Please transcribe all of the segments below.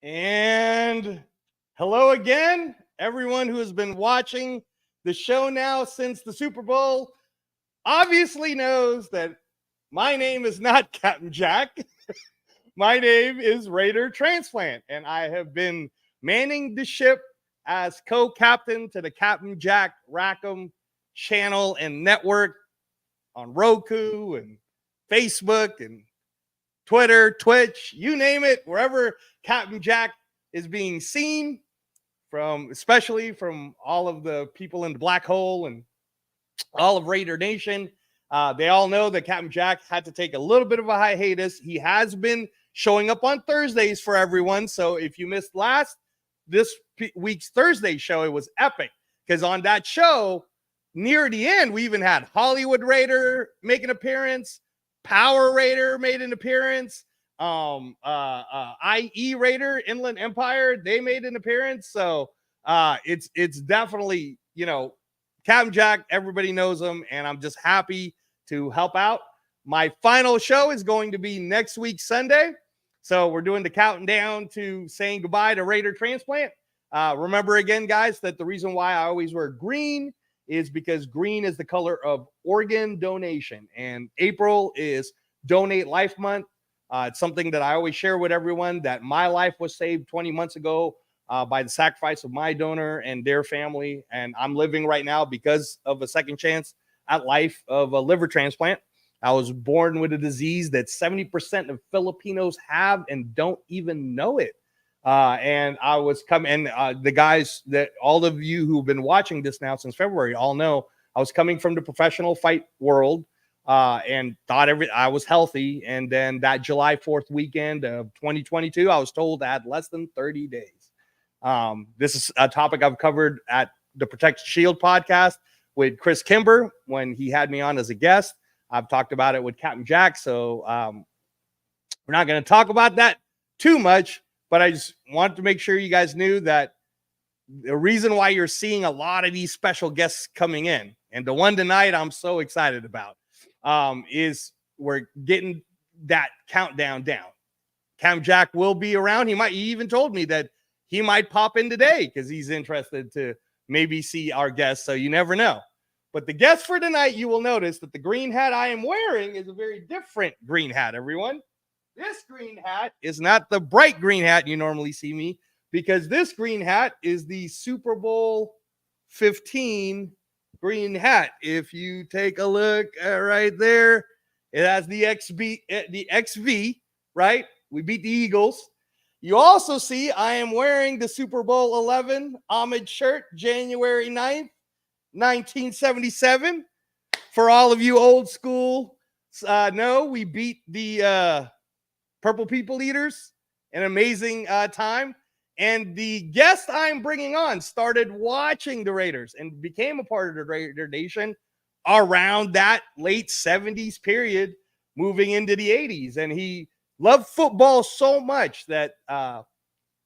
And hello again, everyone who has been watching the show now since the Super Bowl obviously knows that my name is not Captain Jack. My name is Raider Transplant, and I have been manning the ship as co-captain to the Captain Jack Rackham channel and network on Roku and Facebook and Twitter, Twitch, you name it, wherever Captain Jack is being seen from, especially from all of the people in the black hole and all of Raider Nation. They all know that Captain Jack had to take a little bit of a hiatus. He has been showing up on Thursdays for everyone. So if you missed this week's Thursday show, it was epic because on that show, near the end, we even had Hollywood Raider make an appearance. Power Raider made an appearance. IE Raider, Inland Empire, they made an appearance. So it's definitely, Captain Jack, everybody knows him, and I'm just happy to help out. My final show is going to be next week, Sunday. So we're doing the countdown to saying goodbye to Raider Transplant. Remember again, guys, that the reason why I always wear green is because green is the color of organ donation, and April is Donate Life Month. It's something that I always share with everyone, that my life was saved 20 months ago by the sacrifice of my donor and their family, and I'm living right now because of a second chance at life of a liver transplant. I was born with a disease that 70% of Filipinos have and don't even know it. And I was coming, and the guys that all of you who've been watching this now since February all know I was coming from the professional fight world and thought I was healthy. And then that July 4th weekend of 2022, I was told I had less than 30 days. This is a topic I've covered at the Protect Shield podcast with Chris Kimber when he had me on as a guest. I've talked about it with Captain Jack. So we're not going to talk about that too much. But I just wanted to make sure you guys knew that the reason why you're seeing a lot of these special guests coming in, and the one tonight I'm so excited about, is we're getting that countdown down. Cam Jack will be around. He even told me that he might pop in today because he's interested to maybe see our guests. So you never know. But the guest for tonight, you will notice that the green hat I am wearing is a very different green hat, everyone. This green hat is not the bright green hat you normally see me, because this green hat is the Super Bowl 15 green hat. If you take a look right there, it has the XV, right? We beat the Eagles. You also see I am wearing the Super Bowl 11 homage shirt, January 9th, 1977. For all of you old school, no, we beat the Purple People Eaters, an amazing time. And the guest I'm bringing on started watching the Raiders and became a part of the Raider Nation around that late 70s period, moving into the 80s. And he loved football so much that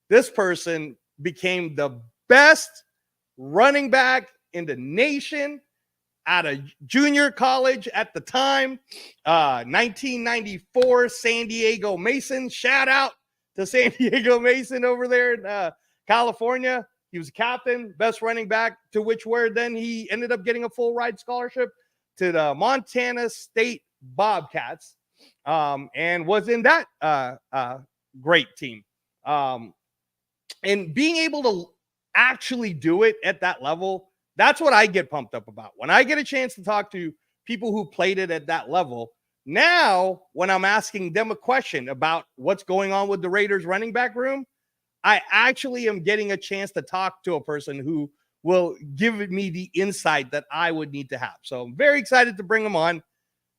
this person became the best running back in the nation at a junior college at the time, 1994 San Diego Mason. Shout out to San Diego Mason over there in California. He was captain, best running back, to which where then he ended up getting a full ride scholarship to the Montana State Bobcats, and was in that great team. And being able to actually do it at that level, that's what I get pumped up about. When I get a chance to talk to people who played it at that level, now when I'm asking them a question about what's going on with the Raiders running back room, I actually am getting a chance to talk to a person who will give me the insight that I would need to have. So I'm very excited to bring him on.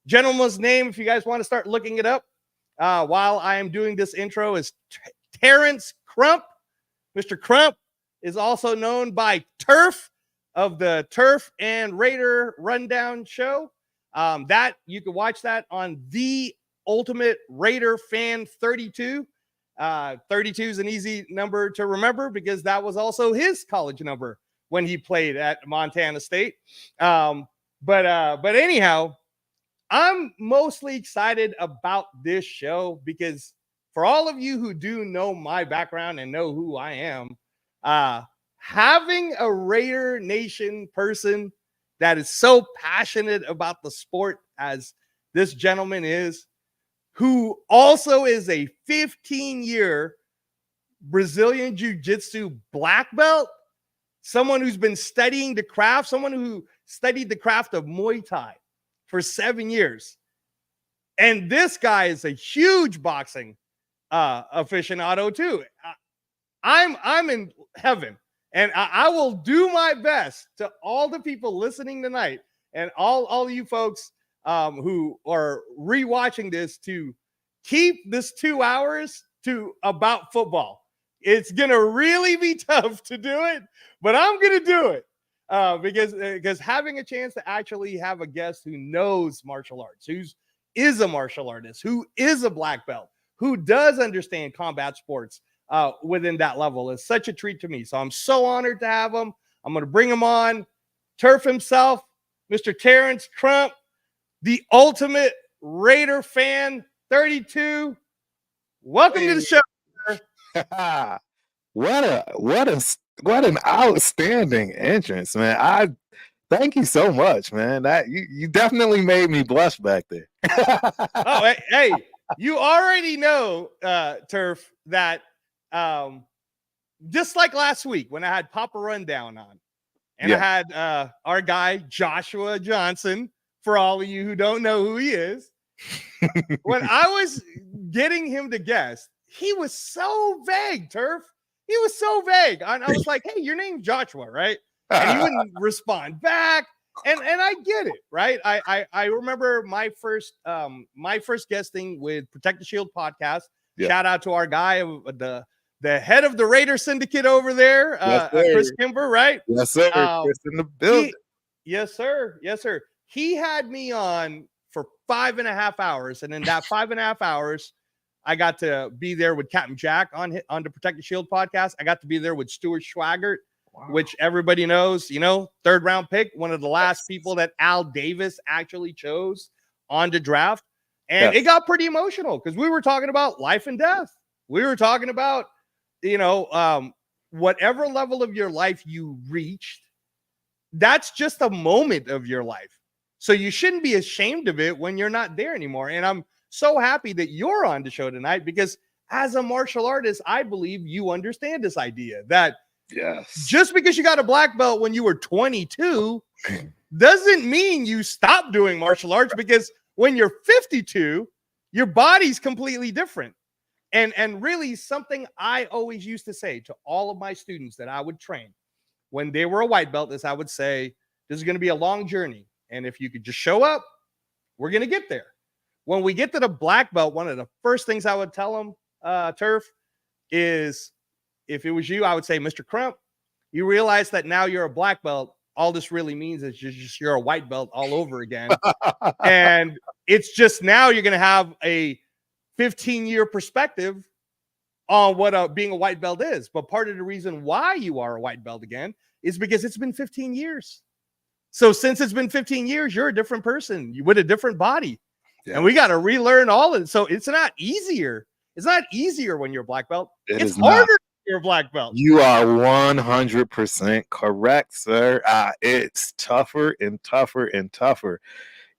Gentleman's name, if you guys want to start looking it up while I am doing this intro, is Terence Crump. Mr. Crump is also known by Turf of the Turf and Raider Rundown show. That you can watch that on TheUltimateRaiderFan32. 32 is an easy number to remember because that was also his college number when he played at Montana State. But anyhow, I'm mostly excited about this show because for all of you who do know my background and know who I am, having a Raider Nation person that is so passionate about the sport as this gentleman is, who also is a 15-year Brazilian Jiu-Jitsu black belt, someone who's been studying the craft, someone who studied the craft of Muay Thai for 7 years. And this guy is a huge boxing aficionado too. I'm in heaven, and I will do my best to all the people listening tonight and all you folks who are rewatching this to keep this 2 hours to about football. It's gonna really be tough to do it, but I'm gonna do it because having a chance to actually have a guest who knows martial arts, who is a martial artist, who is a black belt, who does understand combat sports within that level is such a treat to me. So I'm so honored to have him. I'm gonna bring him on. Turf himself, Mr. Terence Crump, the ultimate Raider fan 32. Welcome to the show. What an outstanding entrance, man. I thank you so much, man. That you definitely made me blush back there. Oh, hey, you already know, Turf, that just like last week when I had Papa Rundown on, and I had our guy Joshua Johnson, for all of you who don't know who he is. When I was getting him to guess, he was so vague, Turf. He was so vague. And I was like, hey, your name's Joshua, right? And he wouldn't respond back. And I get it, right? I remember my first guesting with Protect the Shield podcast. Yeah. Shout out to our guy, the head of the Raider Syndicate over there, Chris Kimber, right? Yes, sir. Chris in the building. Yes, sir. Yes, sir. He had me on for 5.5 hours, and in that 5.5 hours, I got to be there with Captain Jack on the Protect the Shield podcast. I got to be there with Stuart Schwaggart, which everybody knows, third round pick, one of the last people that Al Davis actually chose on the draft. And it got pretty emotional because we were talking about life and death. We were talking about, whatever level of your life you reached, that's just a moment of your life. So you shouldn't be ashamed of it when you're not there anymore. And I'm so happy that you're on the show tonight because as a martial artist, I believe you understand this idea that just because you got a black belt when you were 22 doesn't mean you stop doing martial arts, because when you're 52, your body's completely different. And really something I always used to say to all of my students that I would train when they were a white belt is I would say, this is going to be a long journey. And if you could just show up, we're going to get there. When we get to the black belt, one of the first things I would tell them, Turf, is if it was you, I would say, Mr. Crump, you realize that now you're a black belt. All this really means is you're a white belt all over again. And it's just now you're going to have a 15-year perspective on what being a white belt is. But part of the reason why you are a white belt again is because it's been 15 years. So since it's been 15 years, you're a different person with a different body. Yeah. And we got to relearn all of it. So it's not easier. It's not easier when you're a black belt. It's harder when you're a black belt. You are 100% correct, sir. It's tougher and tougher and tougher.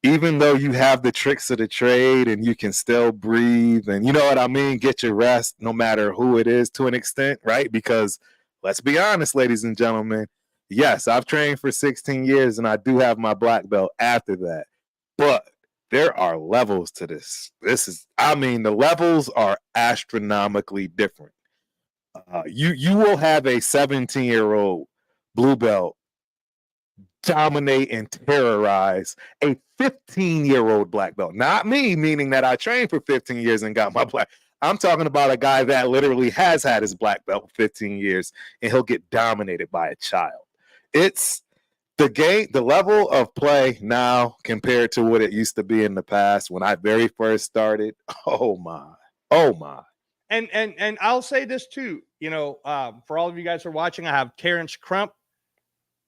Even though you have the tricks of the trade and you can still breathe and you know what I mean, get your rest no matter who it is to an extent, right? Because let's be honest, ladies and gentlemen, yes, I've trained for 16 years and I do have my black belt after that. But there are levels to this. The levels are astronomically different. You will have a 17-year-old blue belt dominate and terrorize a 15-year-old black belt. Not me, meaning that I trained for 15 years and got my black. I'm talking about a guy that literally has had his black belt for 15 years and he'll get dominated by a child. It's the game, the level of play now compared to what it used to be in the past when I very first started. Oh my. And I'll say this too, for all of you guys who are watching, I have Terence Crump,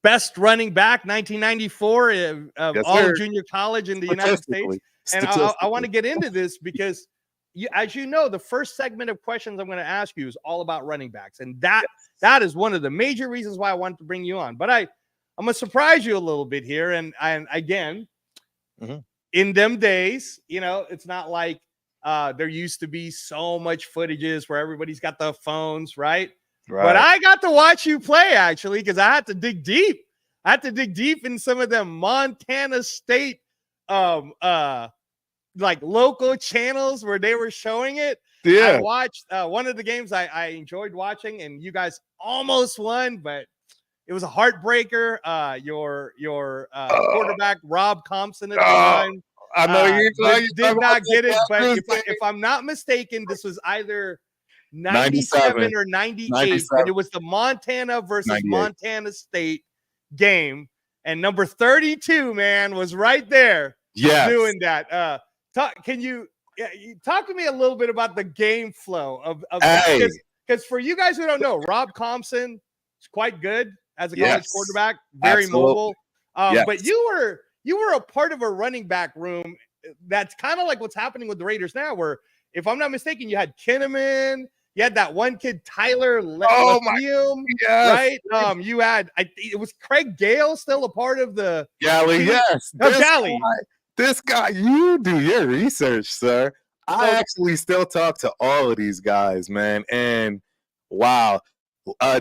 best running back, 1994 of all junior college in the United States. And I want to get into this because as you know, the first segment of questions I'm going to ask you is all about running backs, and that is one of the major reasons why I wanted to bring you on. But I'm going to surprise you a little bit here, and again, in them days, it's not like there used to be so much footages where everybody's got the phones, right? But I got to watch you play, actually, because I had to dig deep. I had to dig deep in some of them Montana State like local channels where they were showing it. I watched one of the games I enjoyed watching, and you guys almost won, but it was a heartbreaker. Your quarterback Rob Compson at the time, I know you did not get it. But if I'm not mistaken, this was either 97 or 98, but it was the Montana versus 98. Montana State game, and number 32 man was right there doing that. Can you talk to me a little bit about the game flow of that? Because for you guys who don't know, Rob Compson is quite good as a college quarterback, very mobile. But you were a part of a running back room that's kind of like what's happening with the Raiders now, where, if I'm not mistaken, you had Kinnaman, you had that one kid, Tyler Lefium, right? You had, it was Craig Gale still a part of the Galley, Galley. This guy, you do your research, sir. I actually still talk to all of these guys, man. And wow,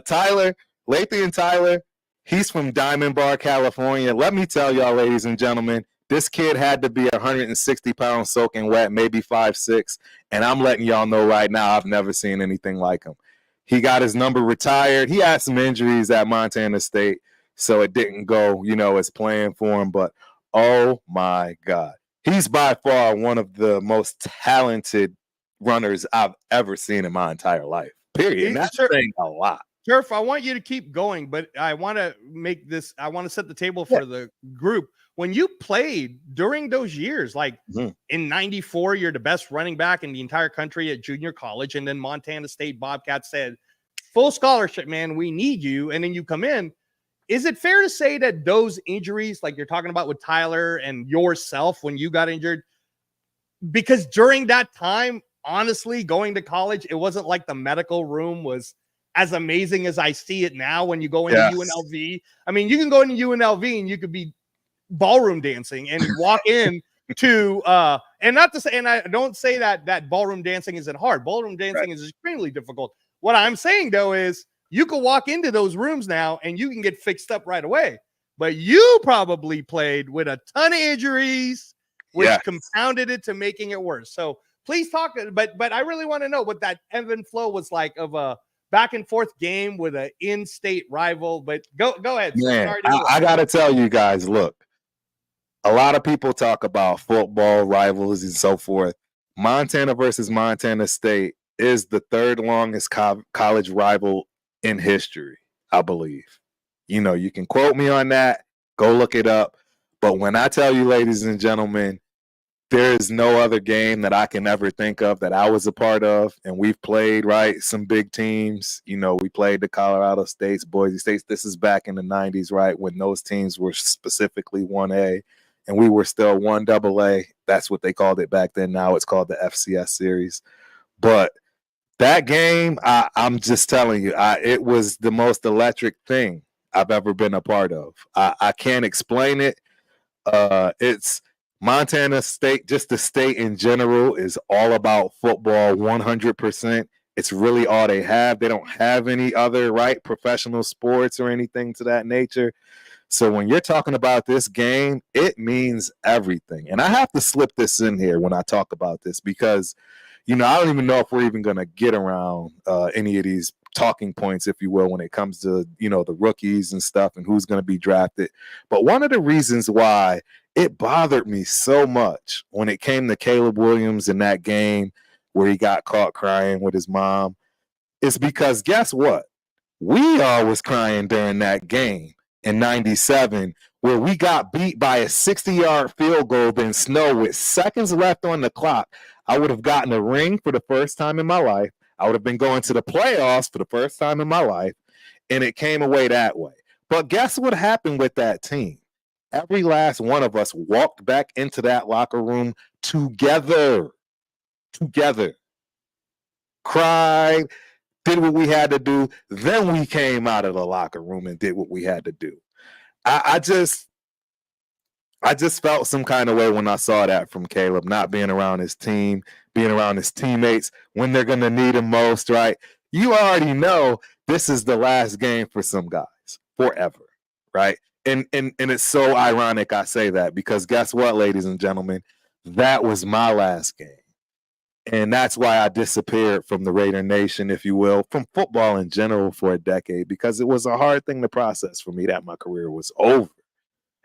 Tyler, Lathan Tyler, he's from Diamond Bar, California. Let me tell y'all, ladies and gentlemen, this kid had to be 160 pounds soaking wet, maybe 5'6". And I'm letting y'all know right now, I've never seen anything like him. He got his number retired. He had some injuries at Montana State, so it didn't go, as planned for him. But oh my God, he's by far one of the most talented runners I've ever seen in my entire life. Period. And that's saying a lot. Turf, I want you to keep going, but I want to set the table for the group. When you played during those years, like in 94, you're the best running back in the entire country at junior college. And then Montana State Bobcats said, full scholarship, man, we need you. And then you come in. Is it fair to say that those injuries, like you're talking about with Tyler and yourself when you got injured, because during that time, honestly, going to college, it wasn't like the medical room was as amazing as I see it now when you go into UNLV. I mean, you can go into UNLV and you could be ballroom dancing and walk in to and not to say, and I don't say that ballroom dancing isn't hard. Ballroom dancing is extremely difficult. What I'm saying though is you can walk into those rooms now and you can get fixed up right away. But you probably played with a ton of injuries, which compounded it to making it worse. So please talk, but I really want to know what that ebb and flow was like of a back and forth game with an in-state rival. But go ahead. Man, I got to tell you guys, look, a lot of people talk about football rivalries and so forth. Montana versus Montana State is the third longest college rival in history, I believe. You can quote me on that. Go look it up. But when I tell you, ladies and gentlemen, there is no other game that I can ever think of that I was a part of. And we've played, some big teams. We played the Colorado States, Boise States. This is back in the 90s, right, when those teams were specifically 1A. And we were still 1AA. That's what they called it back then. Now it's called the FCS series. But that game, I'm just telling you, it was the most electric thing I've ever been a part of. I can't explain it. It's Montana State, just the state in general, is all about football 100%. It's really all they have. They don't have any other, professional sports or anything to that nature. So when you're talking about this game, it means everything. And I have to slip this in here when I talk about this because, I don't even know if we're even going to get around any of these talking points, if you will, when it comes to, the rookies and stuff and who's going to be drafted. But one of the reasons why it bothered me so much when it came to Caleb Williams in that game where he got caught crying with his mom is because guess what? We all was crying during that game in 97 where we got beat by a 60-yard field goal in snow with seconds left on the clock. I would have gotten a ring for the first time in my life. I would have been going to the playoffs for the first time in my life, and it came away that way. But guess what happened with that team? Every last one of us walked back into that locker room together. together, cried, did what we had to do. Then we came out of the locker room and did what we had to do. I just felt some kind of way when I saw that from Caleb, not being around his team, being around his teammates when they're going to need him most, right? You already know this is the last game for some guys forever, right? And it's so ironic I say that because guess what, ladies and gentlemen? That was my last game. And that's why I disappeared from the Raider Nation, if you will, from football in general for a decade, because it was a hard thing to process for me that my career was over.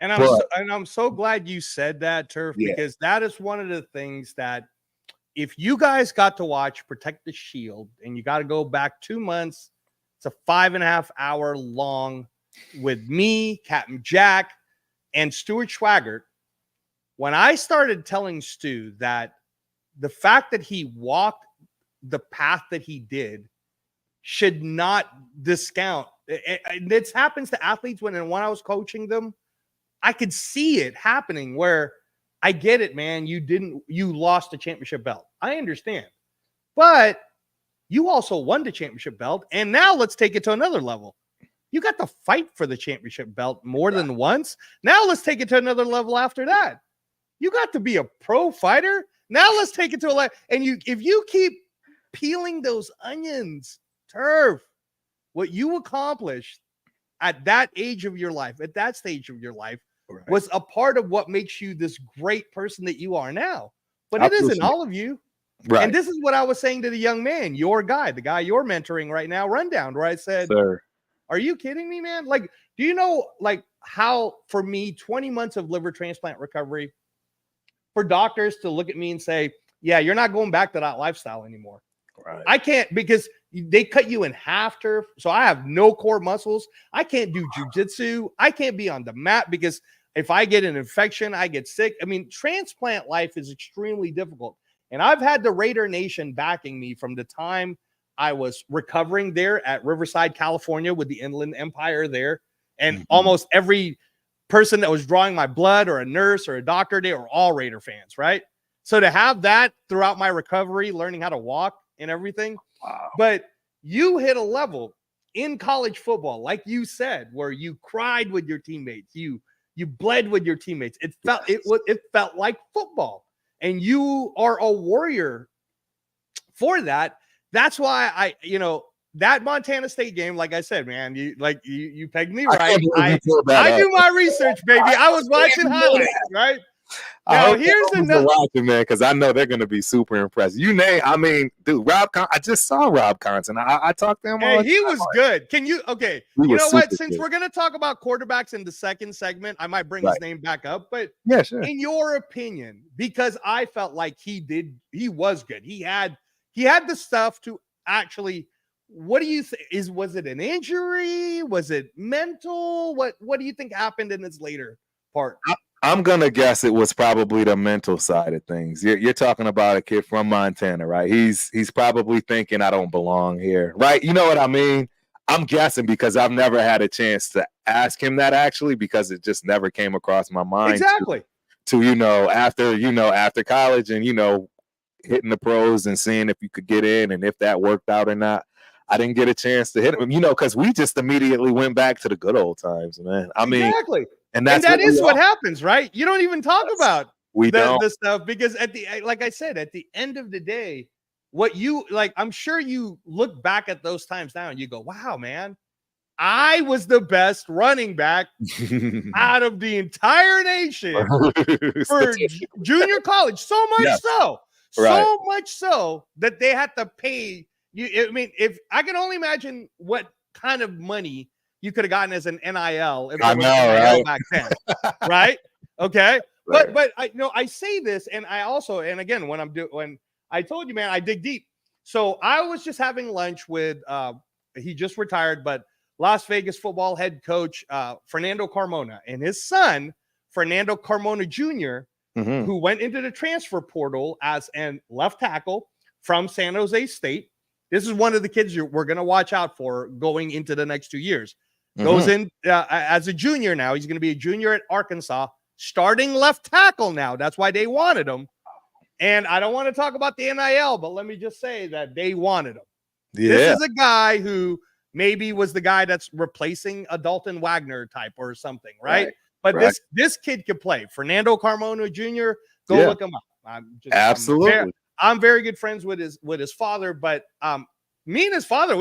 And I'm so glad you said that, Turf, because that is one of the things that if you guys got to watch Protect the Shield and you got to go back 2 months, it's a 5.5 hour long with me, Captain Jack, and Stuart Schwaggart. When I started telling Stu that the fact that he walked the path that he did should not discount. This happens to athletes when I was coaching them. I could see it happening where I get it, man. You lost the championship belt. I understand. But you also won the championship belt. And now let's take it to another level. You got to fight for the championship belt more than once. Now let's take it to another level after that. You got to be a pro fighter. Now let's take it to a level. And if you keep peeling those onions, Turf, what you accomplished at that age of your life, at that stage of your life, was a part of what makes you this great person that you are now. But it isn't all of you. Right. And this is what I was saying to the young man, your guy, the guy you're mentoring right now, Rundown, where I said, Sir, are you kidding me, man? Like, do you know, like, how for me, 20 months of liver transplant recovery, for doctors to look at me and say, yeah, you're not going back to that lifestyle anymore. Right. I can't, because they cut you in half, Turf. So I have no core muscles. I can't do jiu-jitsu. I can't be on the mat because if I get an infection, I get sick. I mean, transplant life is extremely difficult. And I've had the Raider Nation backing me from the time I was recovering there at Riverside, California with the Inland Empire there. And almost every person that was drawing my blood or a nurse or a doctor, they were all Raider fans, right? So to have that throughout my recovery, learning how to walk and everything. Wow. But you hit a level in college football, like you said, where you cried with your teammates. You bled with your teammates. It felt like football. And you are a warrior for that. That's why that Montana State game, like I said, man, you pegged me right. I do my research, baby. I was watching highlights, right? Now here's another watching, man, because I know they're going to be super impressed. Dude, I just saw Rob Conson. I talked to him. Hey, he was good. You know what? Since we're going to talk about quarterbacks in the second segment, I might bring his name back up. But yeah, sure. In your opinion, because I felt like he was good. He had the stuff to actually. What do you think? Was it an injury? Was it mental? What do you think happened in this later part? I'm going to guess it was probably the mental side of things. You're talking about a kid from Montana, right? He's probably thinking, I don't belong here, right? You know what I mean? I'm guessing because I've never had a chance to ask him that actually, because it just never came across my mind. Exactly. After college and, hitting the pros and seeing if you could get in and if that worked out or not. I didn't get a chance to hit him, because we just immediately went back to the good old times, man. I mean, exactly. And that is what happens, right? You don't even talk about this stuff because like I said, at the end of the day, I'm sure you look back at those times now and you go, wow, man, I was the best running back out of the entire nation for junior college. So much so that they had to pay you. I mean, if I can only imagine what kind of money you could have gotten as an NIL if there was NIL back then, right? Okay, right. But I say this, and I also, and again, when I told you, man, I dig deep. So I was just having lunch with he just retired, but Las Vegas football head coach Fernando Carmona and his son Fernando Carmona Jr., who went into the transfer portal as a left tackle from San Jose State. This is one of the kids we're going to watch out for going into the next 2 years. Goes in as a junior now. He's going to be a junior at Arkansas, starting left tackle now. That's why they wanted him. And I don't want to talk about the NIL, but let me just say that they wanted him. Yeah. This is a guy who maybe was the guy that's replacing a Dalton Wagner type or something, right? But this kid could play. Fernando Carmona Jr., go look him up. Absolutely. I'm very good friends with his father, but me and his father,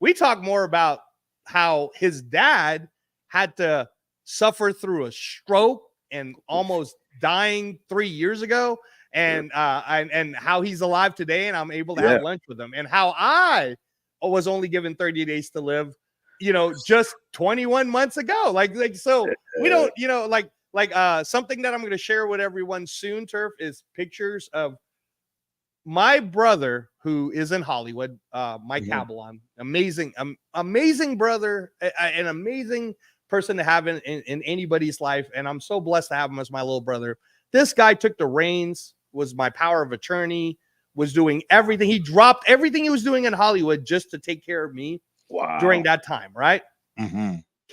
we talk more about how his dad had to suffer through a stroke and almost dying 3 years ago, and how he's alive today, and I'm able to have lunch with him, and how I was only given 30 days to live, just 21 months ago. So we don't, something that I'm going to share with everyone soon, Turf, is pictures of my brother who is in Hollywood, Mike Cabellon. Amazing brother, an amazing person to have in anybody's life. And I'm so blessed to have him as my little brother. This guy took the reins, was my power of attorney, was doing everything. He dropped everything he was doing in Hollywood just to take care of me during that time, right?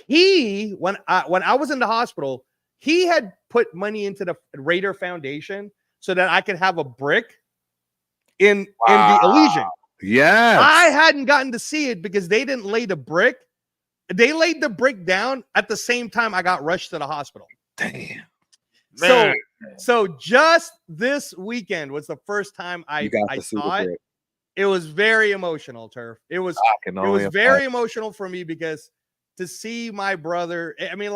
He, when I was in the hospital, he had put money into the Raider Foundation so that I could have a brick in the Elysian. Yeah, I hadn't gotten to see it because they didn't lay the brick. They laid the brick down at the same time I got rushed to the hospital. Damn. So just this weekend was the first time I saw it. It was very emotional, Turf. It was very emotional for me because to see my brother, I mean,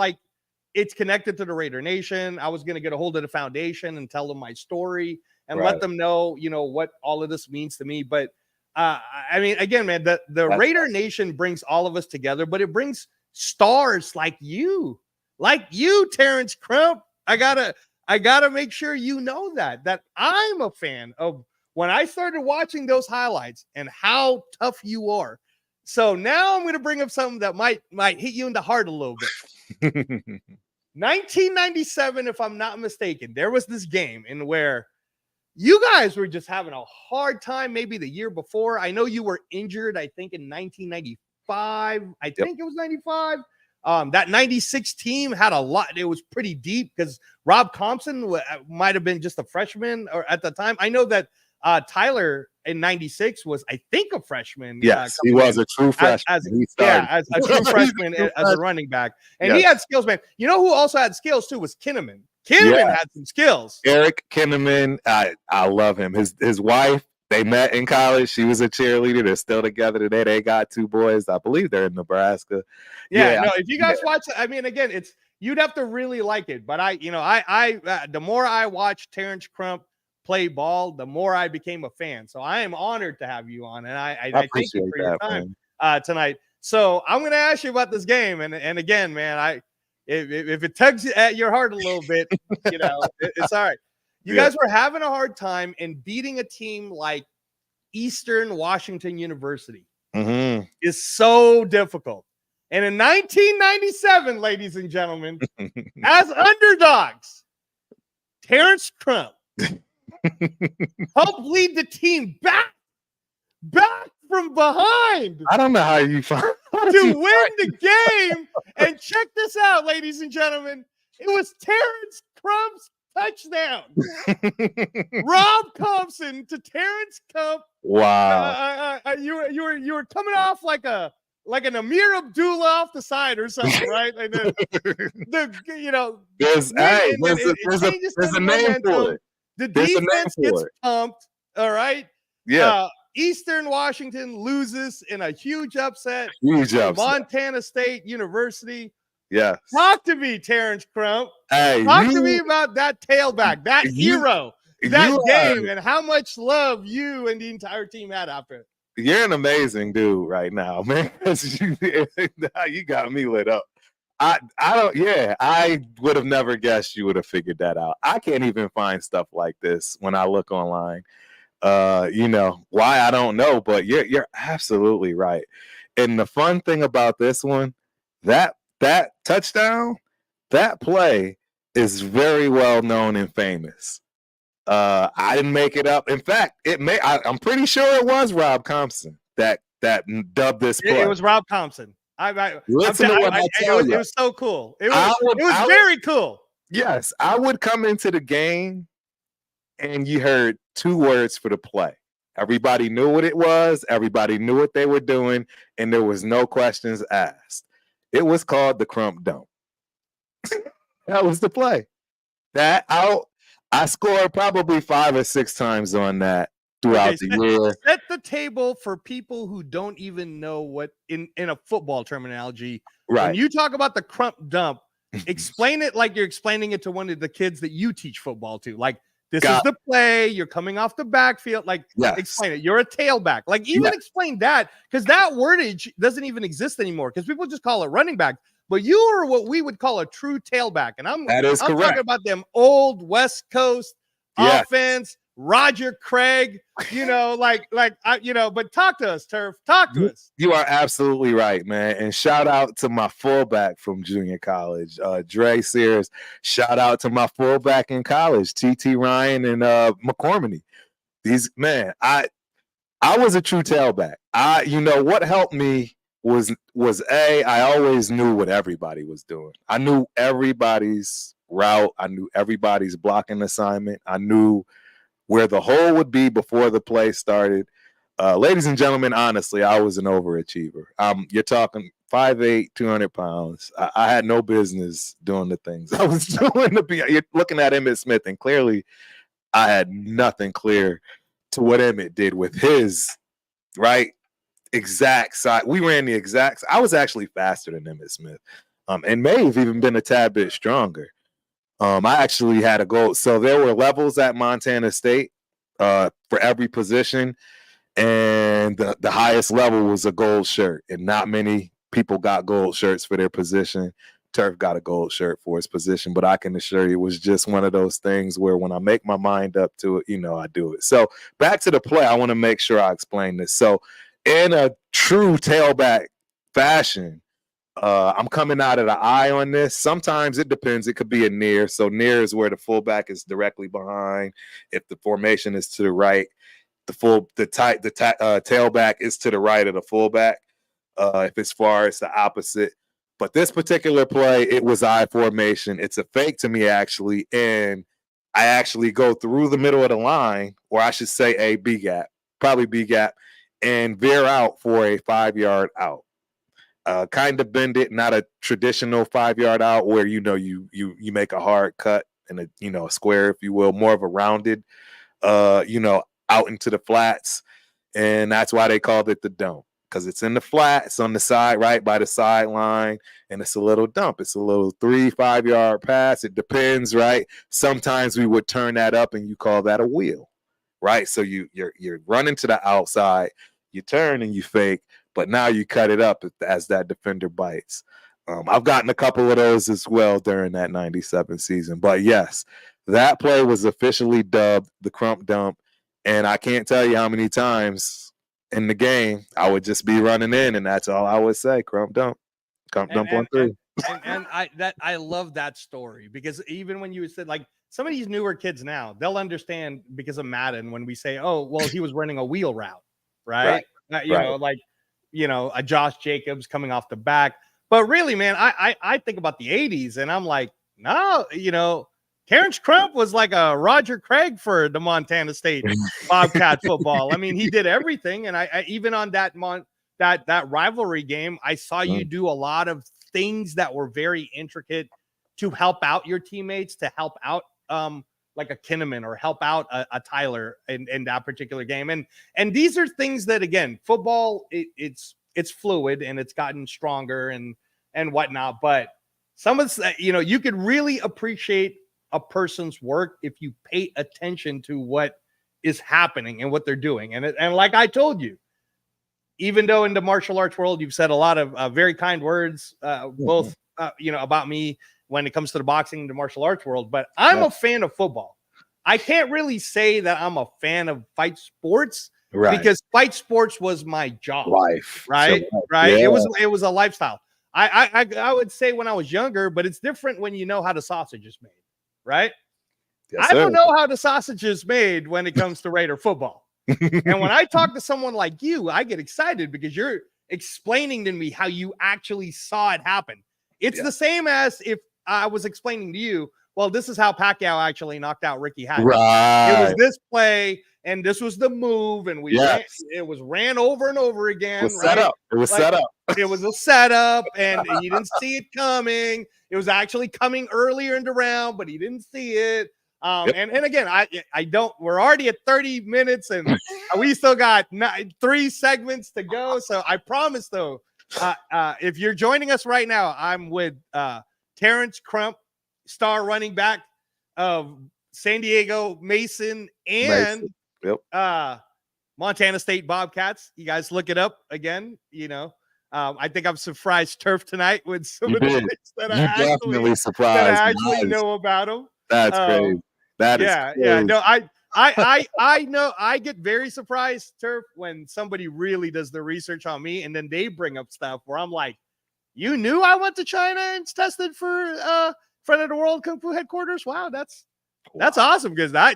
it's connected to the Raider Nation. I was going to get a hold of the foundation and tell them my story and let them know, what all of this means to me. But I mean, again, man, the Raider Nation brings all of us together, but it brings stars like you, Terence Crump. I gotta make sure you know that I'm a fan of when I started watching those highlights and how tough you are. So now I'm going to bring up something that might hit you in the heart a little bit. 1997, if I'm not mistaken, there was this game in where you guys were just having a hard time. Maybe the year before, I know you were injured. I think in 1995. I think it was 95. That 96 team had a lot. It was pretty deep because Rob Compson might have been just a freshman or at the time. I know that Tyler in 96 was, I think, a freshman. Yes, he was a true freshman. As a true freshman as a running back. And he had skills, man. You know who also had skills too was Kinnaman. Kinnaman had some skills. Eric Kinnaman, I love him. His wife, they met in college. She was a cheerleader. They're still together today. They got 2 boys. I believe they're in Nebraska. If you guys watch, I mean, again, you'd have to really like it. But the more I watched Terence Crump play ball, the more I became a fan. So I am honored to have you on, and I thank you for your time tonight. So I'm going to ask you about this game, and again, man, if it tugs at your heart a little bit, it's all right. You guys were having a hard time in beating a team like Eastern Washington University. Is so difficult. And in 1997, ladies and gentlemen, as underdogs, Terence Crump helped lead the team back from behind. I don't know how you find to win the game. And check this out, ladies and gentlemen. It was Terence Crump's touchdown. Rob Thompson to Terence Crump. Wow. You were coming off like an Amir Abdullah off the side or something, right? And then there's a name for it. The defense gets pumped. All right. Yeah. Eastern Washington loses in a huge upset. Montana State University. Yeah. Talk to me, Terence Crump. Hey, Talk to me about that tailback, that hero, that game, and how much love you and the entire team had after it. You're an amazing dude right now, man. You got me lit up. I would have never guessed you would have figured that out. I can't even find stuff like this when I look online. Why, I don't know, but you're absolutely right. And the fun thing about this one, that touchdown, that play is very well known and famous. I didn't make it up. In fact, I'm pretty sure it was Rob Compson that dubbed this play. It was Rob Compson. It was so cool. It was very cool. Yes, I would come into the game and you heard 2 words for the play. Everybody knew what it was. Everybody knew what they were doing, and there was no questions asked. It was called the Crump Dump. That was the play. That out. I scored probably 5 or 6 times on that throughout the year. Set the table for people who don't even know what in a football terminology. Right. When you talk about the Crump Dump, explain it like you're explaining it to one of the kids that you teach football to. Like, this is the play. You're coming off the backfield. Like, explain it. You're a tailback. Like, even explain that, because that wordage doesn't even exist anymore, because people just call it running back. But you are what we would call a true tailback. And I'm talking about them old West Coast offense, Roger Craig, but talk to us, Turf. Talk to us. You are absolutely right, man. And shout out to my fullback from junior college, Dre Sears. Shout out to my fullback in college, TT Ryan and McCormick. I was a true tailback. What helped me was I always knew what everybody was doing. I knew everybody's route. I knew everybody's blocking assignment. I knew where the hole would be before the play started. Ladies and gentlemen, honestly, I was an overachiever. You're talking 5'8", 200 pounds. I had no business doing the things I was doing. You're looking at Emmitt Smith, and clearly I had nothing clear to what Emmitt did with his exact side. We ran the exact. I was actually faster than Emmitt Smith, and may have even been a tad bit stronger. I actually had a goal. So there were levels at Montana State for every position, and the highest level was a gold shirt, and not many people got gold shirts for their position. Turf got a gold shirt for his position, but I can assure you it was just one of those things where when I make my mind up to it, I do it. So back to the play, I want to make sure I explain this. So in a true tailback fashion, I'm coming out of the eye on this. Sometimes it depends. It could be a near. So near is where the fullback is directly behind. If the formation is to the right, the tailback is to the right of the fullback. If it's far, it's the opposite. But this particular play, it was I formation. It's a fake to me, actually. And I actually go through the middle of the line, or I should say a B gap, probably B gap, and veer out for a 5-yard out. Kind of bend it, not a traditional 5-yard out where you make a hard cut and a square, if you will, more of a rounded, out into the flats, and that's why they called it the dump, because it's in the flat, it's on the side, right by the sideline, and it's a little dump. It's a little 3-5 yard pass. It depends, right? Sometimes we would turn that up, and you call that a wheel, right? So you're running to the outside, you turn and you fake. But now you cut it up as that defender bites. I've gotten a couple of those as well during that 97 season. But yes, that play was officially dubbed the Crump Dump. And I can't tell you how many times in the game I would just be running in, and that's all I would say, Crump Dump. Crump Dump on 3. And I love that story, because even when you said, like, some of these newer kids now, they'll understand because of Madden when we say, oh, well, he was running a wheel route, right? A Josh Jacobs coming off the back. But really, man, I think about the 80s, and I'm like, no, Terence Crump was like a Roger Craig for the Montana State Bobcat football. I mean, he did everything. And I even on that rivalry game, I saw you do a lot of things that were very intricate to help out your teammates, to help out like a Kinnaman, or help out a Tyler in that particular game. And these are things that, again, football, it's fluid and it's gotten stronger and whatnot. But some of the, you could really appreciate a person's work if you pay attention to what is happening and what they're doing. And like I told you, even though in the martial arts world, you've said a lot of very kind words, both, about me when it comes to the boxing and the martial arts world, but I'm a fan of football. I can't really say that I'm a fan of fight sports, because fight sports was my job. Life. Right. So, right. Yeah. It was a lifestyle. I would say when I was younger, but it's different when you know how the sausage is made. Right. Yes, I don't know how the sausage is made when it comes to Raider football. And when I talk to someone like you, I get excited because you're explaining to me how you actually saw it happen. It's the same as if I was explaining to you well, this is how Pacquiao actually knocked out Ricky Hatton. Right. It was this play, and this was the move, and it was ran over and over again. It was set up. It was set up. It was a setup, and he didn't see it coming. It was actually coming earlier in the round, but he didn't see it. And again, I don't. We're already at 30 minutes, and we still got 3 segments to go. So I promise, though, if you're joining us right now, I'm with Terence Crump, star running back of San Diego Mason and Montana State Bobcats. You guys look it up again. You know, I think I'm surprised Turf tonight with some of the things that I actually know about him. That's crazy. That is crazy. No, I know I get very surprised, Turf, when somebody really does the research on me, and then they bring up stuff where I'm like, you knew I went to China and tested for front of the world Kung Fu headquarters. Wow, that's awesome, because I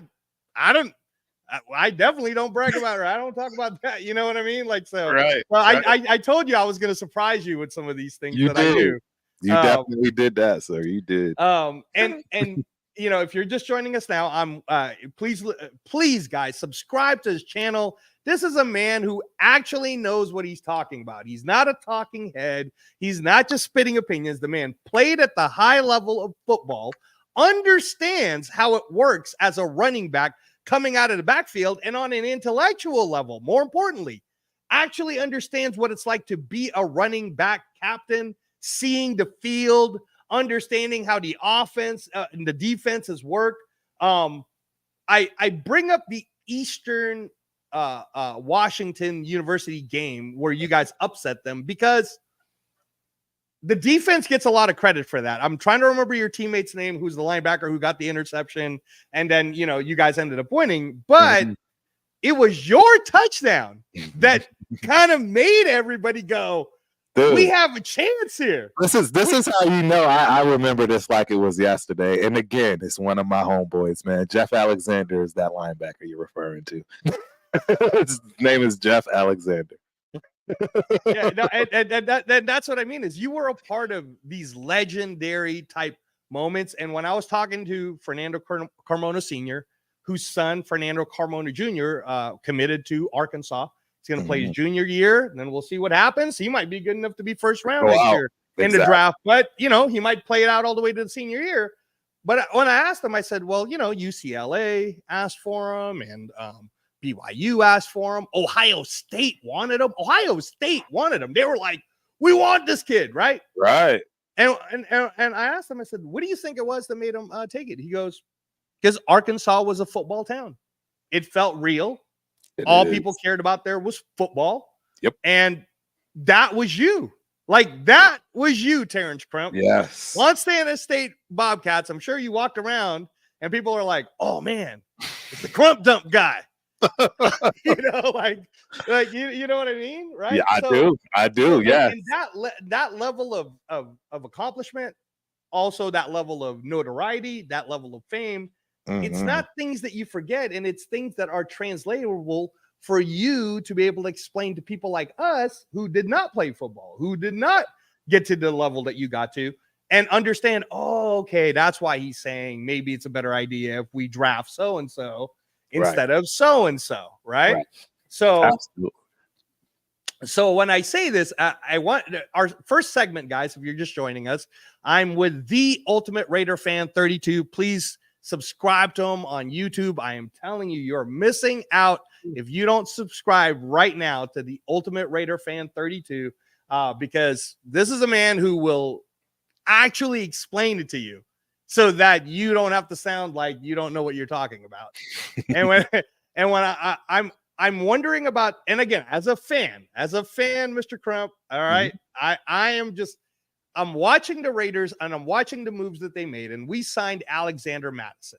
definitely don't brag about it. I don't talk about that. You know what I mean? Like, so right. Well, I told you I was going to surprise you with some of these things I knew. You definitely did that, sir. You did. And you know, if you're just joining us now, I'm please guys, subscribe to his channel. This is a man who actually knows what he's talking about. He's not a talking head. He's not just spitting opinions. The man played at the high level of football, understands how it works as a running back coming out of the backfield, and on an intellectual level, more importantly, actually understands what it's like to be a running back captain, seeing the field, understanding how the offense and the defenses work. I bring up the Eastern Washington University game where you guys upset them because the defense gets a lot of credit for that. I'm trying to remember your teammate's name, who's the linebacker who got the interception, and then, you know, you guys ended up winning, but it was your touchdown that kind of made everybody go, dude, we have a chance here. This is how you know I remember this like it was yesterday. And again, it's one of my homeboys, man. Jeff Alexander is that linebacker you're referring to. His name is Jeff Alexander. And that's what I mean, is you were a part of these legendary type moments. And when I was talking to Fernando Carmona Sr., whose son, Fernando Carmona Jr., committed to Arkansas, he's going to play his junior year, and then we'll see what happens. He might be good enough to be first round next year in the draft, but, you know, he might play it out all the way to the senior year. But when I asked him, I said, well, you know, UCLA asked for him, and BYU asked for him. Ohio State wanted him. They were like, we want this kid, right? Right. And I asked him, I said, what do you think it was that made him take it? He goes, because Arkansas was a football town. It felt real. All people cared about there was football. Yep. And that was you. Like, that was you, Terence Crump. Yes. Montana State Bobcats, I'm sure you walked around and people are like, oh, man, it's the Crump dump guy. You know, like you know what I mean? Right? Yeah, I do. Yeah. And that level of accomplishment, also that level of notoriety, that level of fame, it's not things that you forget, and it's things that are translatable for you to be able to explain to people like us who did not play football, who did not get to the level that you got to, and understand, oh, okay, that's why he's saying maybe it's a better idea if we draft so-and-so instead of so-and-so, right? So, absolutely. So when I say this, I want our first segment, guys, if you're just joining us, I'm with TheUltimateRaiderFan32. Please subscribe to him on YouTube. I am telling you, you're missing out if you don't subscribe right now to TheUltimateRaiderFan32, because this is a man who will actually explain it to you so that you don't have to sound like you don't know what you're talking about. And when I'm wondering about, and again, as a fan, Mr. Crump, all right, I'm watching the Raiders and I'm watching the moves that they made, and we signed Alexander Mattison.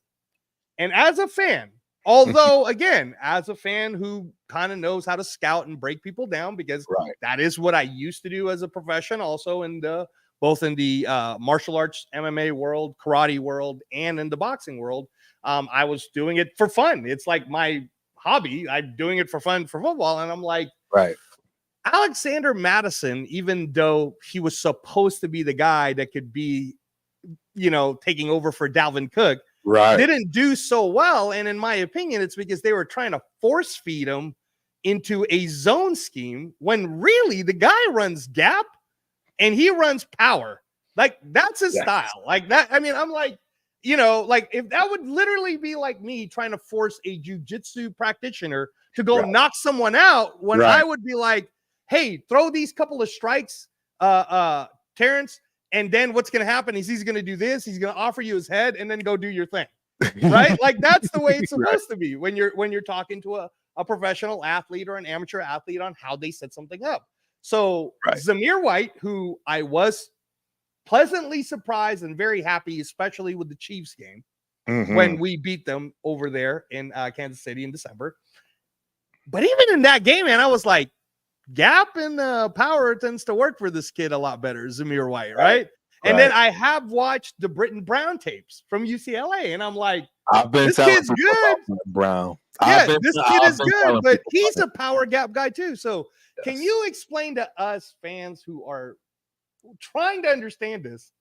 And as a fan, although again, as a fan who kind of knows how to scout and break people down, because that is what I used to do as a profession, also in the both in the martial arts, MMA world, karate world, and in the boxing world. I was doing it for fun. It's like my hobby. I'm doing it for fun for football. And I'm like, Alexander Mattison, even though he was supposed to be the guy that could be taking over for Dalvin Cook, Right. didn't do so well. And in my opinion, it's because they were trying to force feed him into a zone scheme when really the guy runs gap and he runs power. Like, that's his style. Like that. I mean, I'm like, like if that would literally be like me trying to force a jiu-jitsu practitioner to go knock someone out, when I would be like, hey, throw these couple of strikes, Terence, and then what's going to happen is he's going to do this. He's going to offer you his head and then go do your thing. Right? Like, that's the way it's supposed to be when you're talking to a professional athlete or an amateur athlete on how they set something up. So Zamir White, who I was pleasantly surprised and very happy, especially with the Chiefs game, when we beat them over there in Kansas City in December. But even in that game, man, I was like, gap and power tends to work for this kid a lot better, Zamir White, right? And then I have watched the Britton Brown tapes from UCLA, and I'm like, this kid's good. Brown. Yeah, this kid is good, but he's a power gap guy too. So can you explain to us fans who are trying to understand this,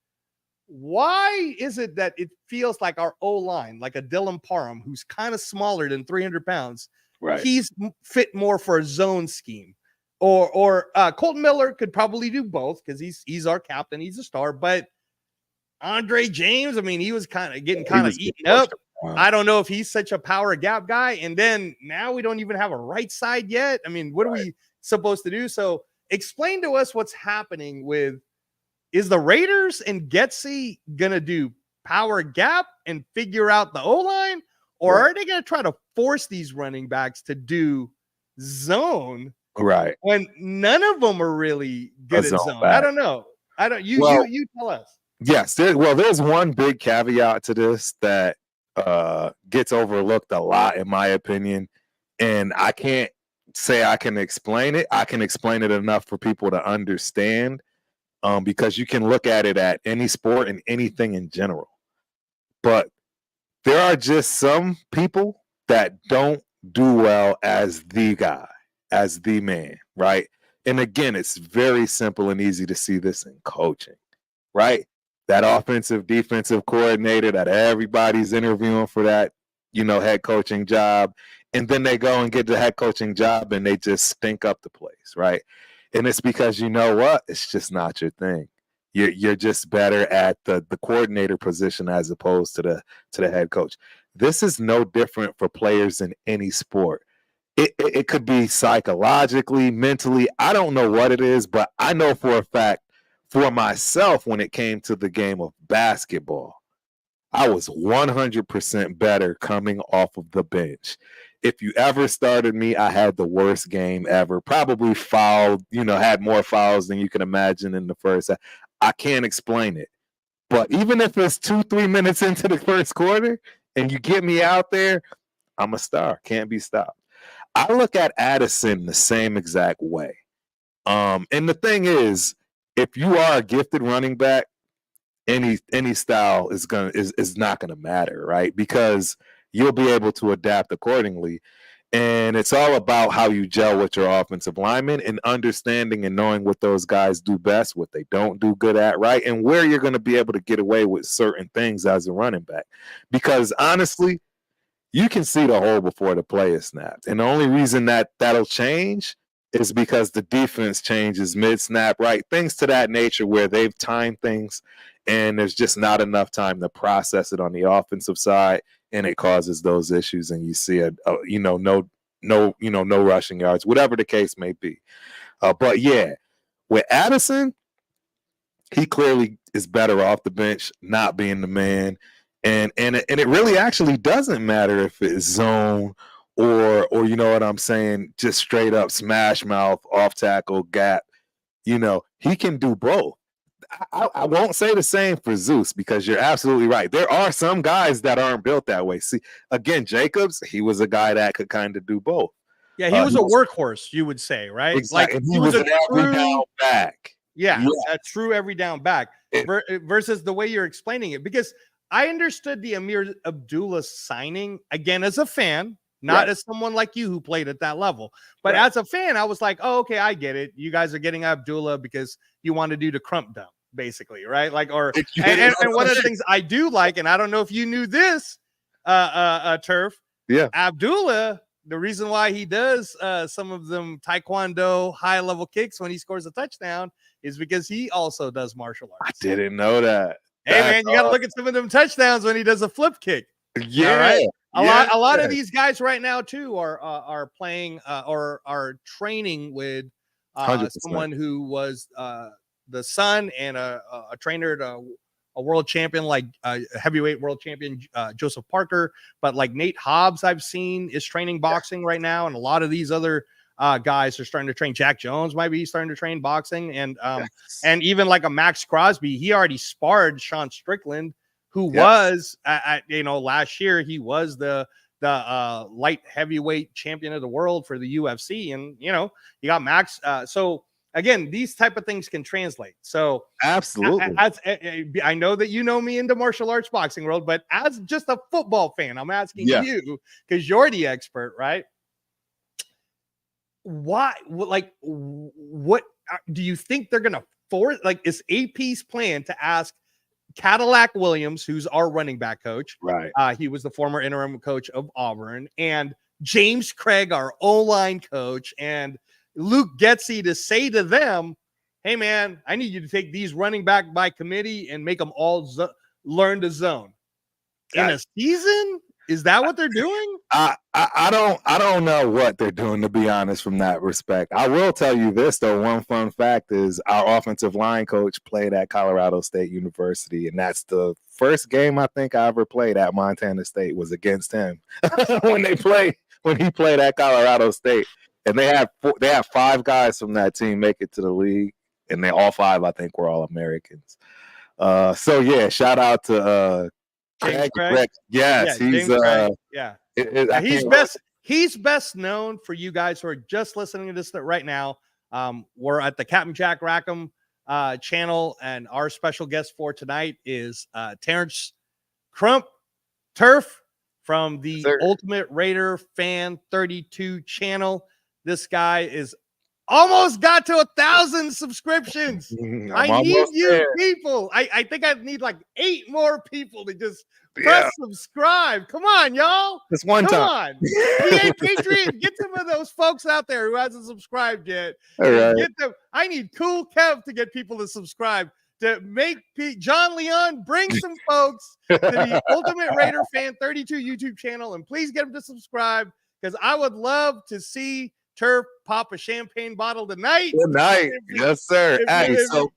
why is it that it feels like our O-line, like a Dylan Parham, who's kind of smaller than 300 pounds, he's fit more for a zone scheme? Or Colton Miller could probably do both because he's our captain, he's a star. But Andre James, I mean, he was kind of getting eaten up. I don't know if he's such a power gap guy. And then now we don't even have a right side yet. I mean, what are we supposed to do? So explain to us what's happening with, is the Raiders and Getsy gonna do power gap and figure out the O-line, or are they gonna try to force these running backs to do zone? Right. When none of them are really good at zone. I don't know. You tell us. Yes. There's one big caveat to this that gets overlooked a lot, in my opinion. And I can't say I can explain it. I can explain it enough for people to understand, because you can look at it at any sport and anything in general. But there are just some people that don't do well as the guy, as the man, right? And again, it's very simple and easy to see this in coaching, right? That offensive defensive coordinator that everybody's interviewing for that, head coaching job. And then they go and get the head coaching job and they just stink up the place, right? And it's because, you know what? It's just not your thing. You're just better at the coordinator position as opposed to the head coach. This is no different for players in any sport. It could be psychologically, mentally. I don't know what it is, but I know for a fact for myself when it came to the game of basketball, I was 100% better coming off of the bench. If you ever started me, I had the worst game ever. Probably fouled, had more fouls than you can imagine in the first. I can't explain it. But even if it's 2-3 minutes into the first quarter and you get me out there, I'm a star. Can't be stopped. I look at Addison the same exact way. And the thing is, if you are a gifted running back, any style is not gonna matter, right? Because you'll be able to adapt accordingly. And it's all about how you gel with your offensive linemen and understanding and knowing what those guys do best, what they don't do good at, right? And where you're going to be able to get away with certain things as a running back. Because honestly, you can see the hole before the play is snapped. And the only reason that'll change is because the defense changes mid-snap, right? Things to that nature where they've timed things and there's just not enough time to process it on the offensive side, and it causes those issues, and you see no rushing yards, whatever the case may be. But yeah, with Addison, he clearly is better off the bench, not being the man, and it really actually doesn't matter if it's zone or you know what I'm saying, just straight up smash mouth, off tackle, gap. He can do both. I won't say the same for Zeus because you're absolutely right. There are some guys that aren't built that way. See, again, Jacobs, he was a guy that could kind of do both. Yeah, he was a workhorse, you would say, right? Exactly. Like he was an every down back. Yeah, a true every down back versus the way you're explaining it. Because I understood the Amir Abdullah signing, again, as a fan, not as someone like you who played at that level. But as a fan, I was like, oh, okay, I get it. You guys are getting Abdullah because you want to do the Crump dump. basically, right? Like, or You and know one of the what? things I do like, and I don't know if you knew this, Turf. Yeah. Abdullah, the reason why he does some of them taekwondo high level kicks when he scores a touchdown is because he also does martial I arts. didn't know that. Hey That's man, you got to look at some of them touchdowns when he does a flip kick. yeah. All right. Yeah. A lot of these guys right now too are playing or are training with 100%. someone who was the son and a trainer at a world champion, like heavyweight world champion Joseph Parker. But like Nate Hobbs, I've seen is training boxing right now, and a lot of these other guys are starting to train. Jack Jones might be starting to train boxing, and even like a Max Crosby, he already sparred Sean Strickland, who was last year he was the light heavyweight champion of the world for the UFC, and you got Max. So again, these type of things can translate. So absolutely, I know that you know me in the martial arts boxing world, but as just a football fan, I'm asking you because you're the expert, right? Why? Like, what do you think they're gonna force? Like, is AP's plan to ask Cadillac Williams, who's our running back coach, right? He was the former interim coach of Auburn, and James Craig, our O-line coach, and Luke Getsy to say to them, hey man, I need you to take these running back by committee and make them all learn the zone in a season. Is that what they're doing? I don't know what they're doing, to be honest, from that respect. I will tell you this though. One fun fact is our offensive line coach played at Colorado State University, and that's the first game I think I ever played at Montana State was against him when he played at Colorado State. And they have 5 guys from that team make it to the league, and they all 5 I think were all Americans. So yeah, shout out to Craig. Yes, he's he's best known for you guys who are just listening to this right now. We're at the Captain Jack Rackham channel, and our special guest for tonight is Terence Crump, Turf, from the Ultimate Raider Fan 32 channel. This guy is almost got to 1,000 subscriptions. I need you people. I think I need like 8 more people to just press subscribe. Come on, y'all. This one Come time. on. PA Patriot, get some of those folks out there who hasn't subscribed yet. All right. Get them. I need Cool Kev to get people to subscribe. To make John Leon bring some folks to the Ultimate Raider Fan 32 YouTube channel, and please get them to subscribe, because I would love to see Turf pop a champagne bottle tonight. Good night. Yes, sir. Hey, so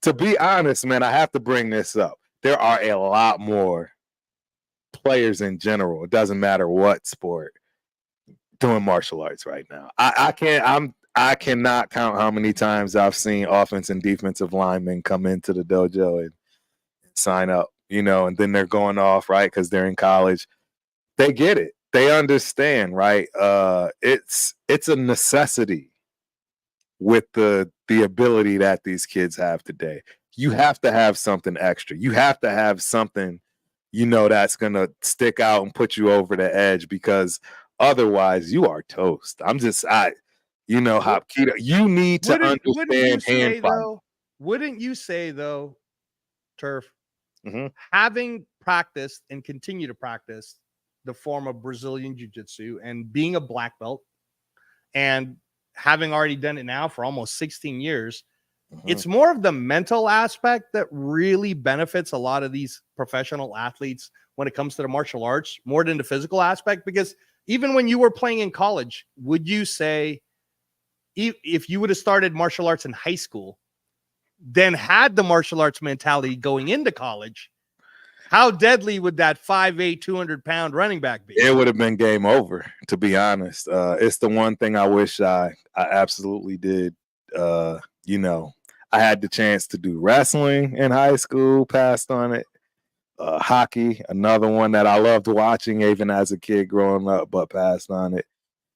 to be honest, man, I have to bring this up. There are a lot more players in general. It doesn't matter what sport doing martial arts right now. I cannot count how many times I've seen offense and defensive linemen come into the dojo and sign up, and then they're going off, right? Because they're in college. They get it. They understand, right? It's a necessity with the ability that these kids have today. You have to have something extra. You have to have something, that's gonna stick out and put you over the edge, because otherwise you are toast. Hop keto. You need to understand hand fighting. Wouldn't you say though, Turf, having practiced and continue to practice the form of Brazilian Jiu-Jitsu and being a black belt and having already done it now for almost 16 years, it's more of the mental aspect that really benefits a lot of these professional athletes when it comes to the martial arts, more than the physical aspect. Because even when you were playing in college, would you say if you would have started martial arts in high school, then had the martial arts mentality going into college, how deadly would that 5'8", 200-pound running back be? It would have been game over, to be honest. It's the one thing I wish I absolutely did. I had the chance to do wrestling in high school, passed on it. Hockey, another one that I loved watching even as a kid growing up, but passed on it.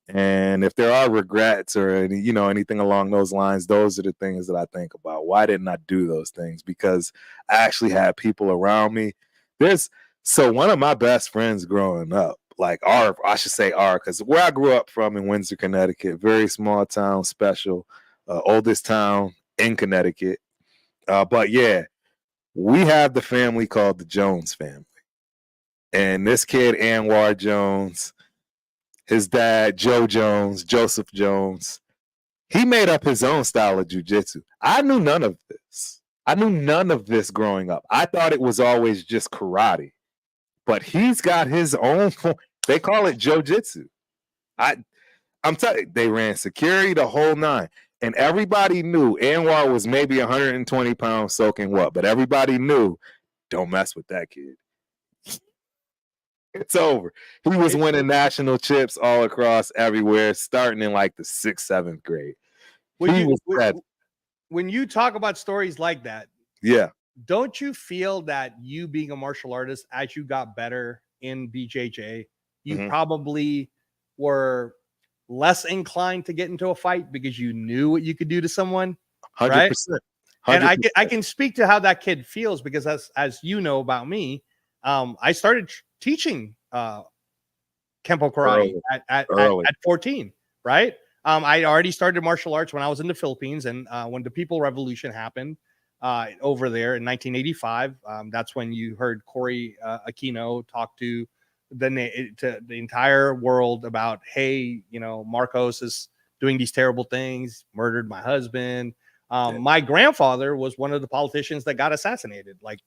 And if there are regrets or anything along those lines, those are the things that I think about. Why didn't I do those things? Because I actually had people around me. So one of my best friends growing up, because where I grew up from in Windsor, Connecticut, very small town, special, oldest town in Connecticut. But yeah, we have the family called the Jones family. And this kid, Anwar Jones, his dad, Joe Jones, Joseph Jones, he made up his own style of jiu-jitsu. I knew none of this. I knew none of this growing up. I thought it was always just karate. But he's got his own form. They call it jiu-jitsu. I'm telling you, they ran security the whole nine. And everybody knew Anwar was maybe 120 pounds soaking wet, but everybody knew, don't mess with that kid. It's over. He was winning national chips all across everywhere, starting in like the 6th, 7th grade. When you talk about stories like that, yeah, don't you feel that you being a martial artist, as you got better in BJJ, you probably were less inclined to get into a fight because you knew what you could do to someone? 100%. Right? 100%. And I can speak to how that kid feels, because as you know about me, I started teaching Kempo karate at 14, right? I already started martial arts when I was in the Philippines, and when the People Revolution happened over there in 1985, that's when you heard Corey Aquino talk to the entire world about, hey, you know, Marcos is doing these terrible things, murdered my husband. My grandfather was one of the politicians that got assassinated, like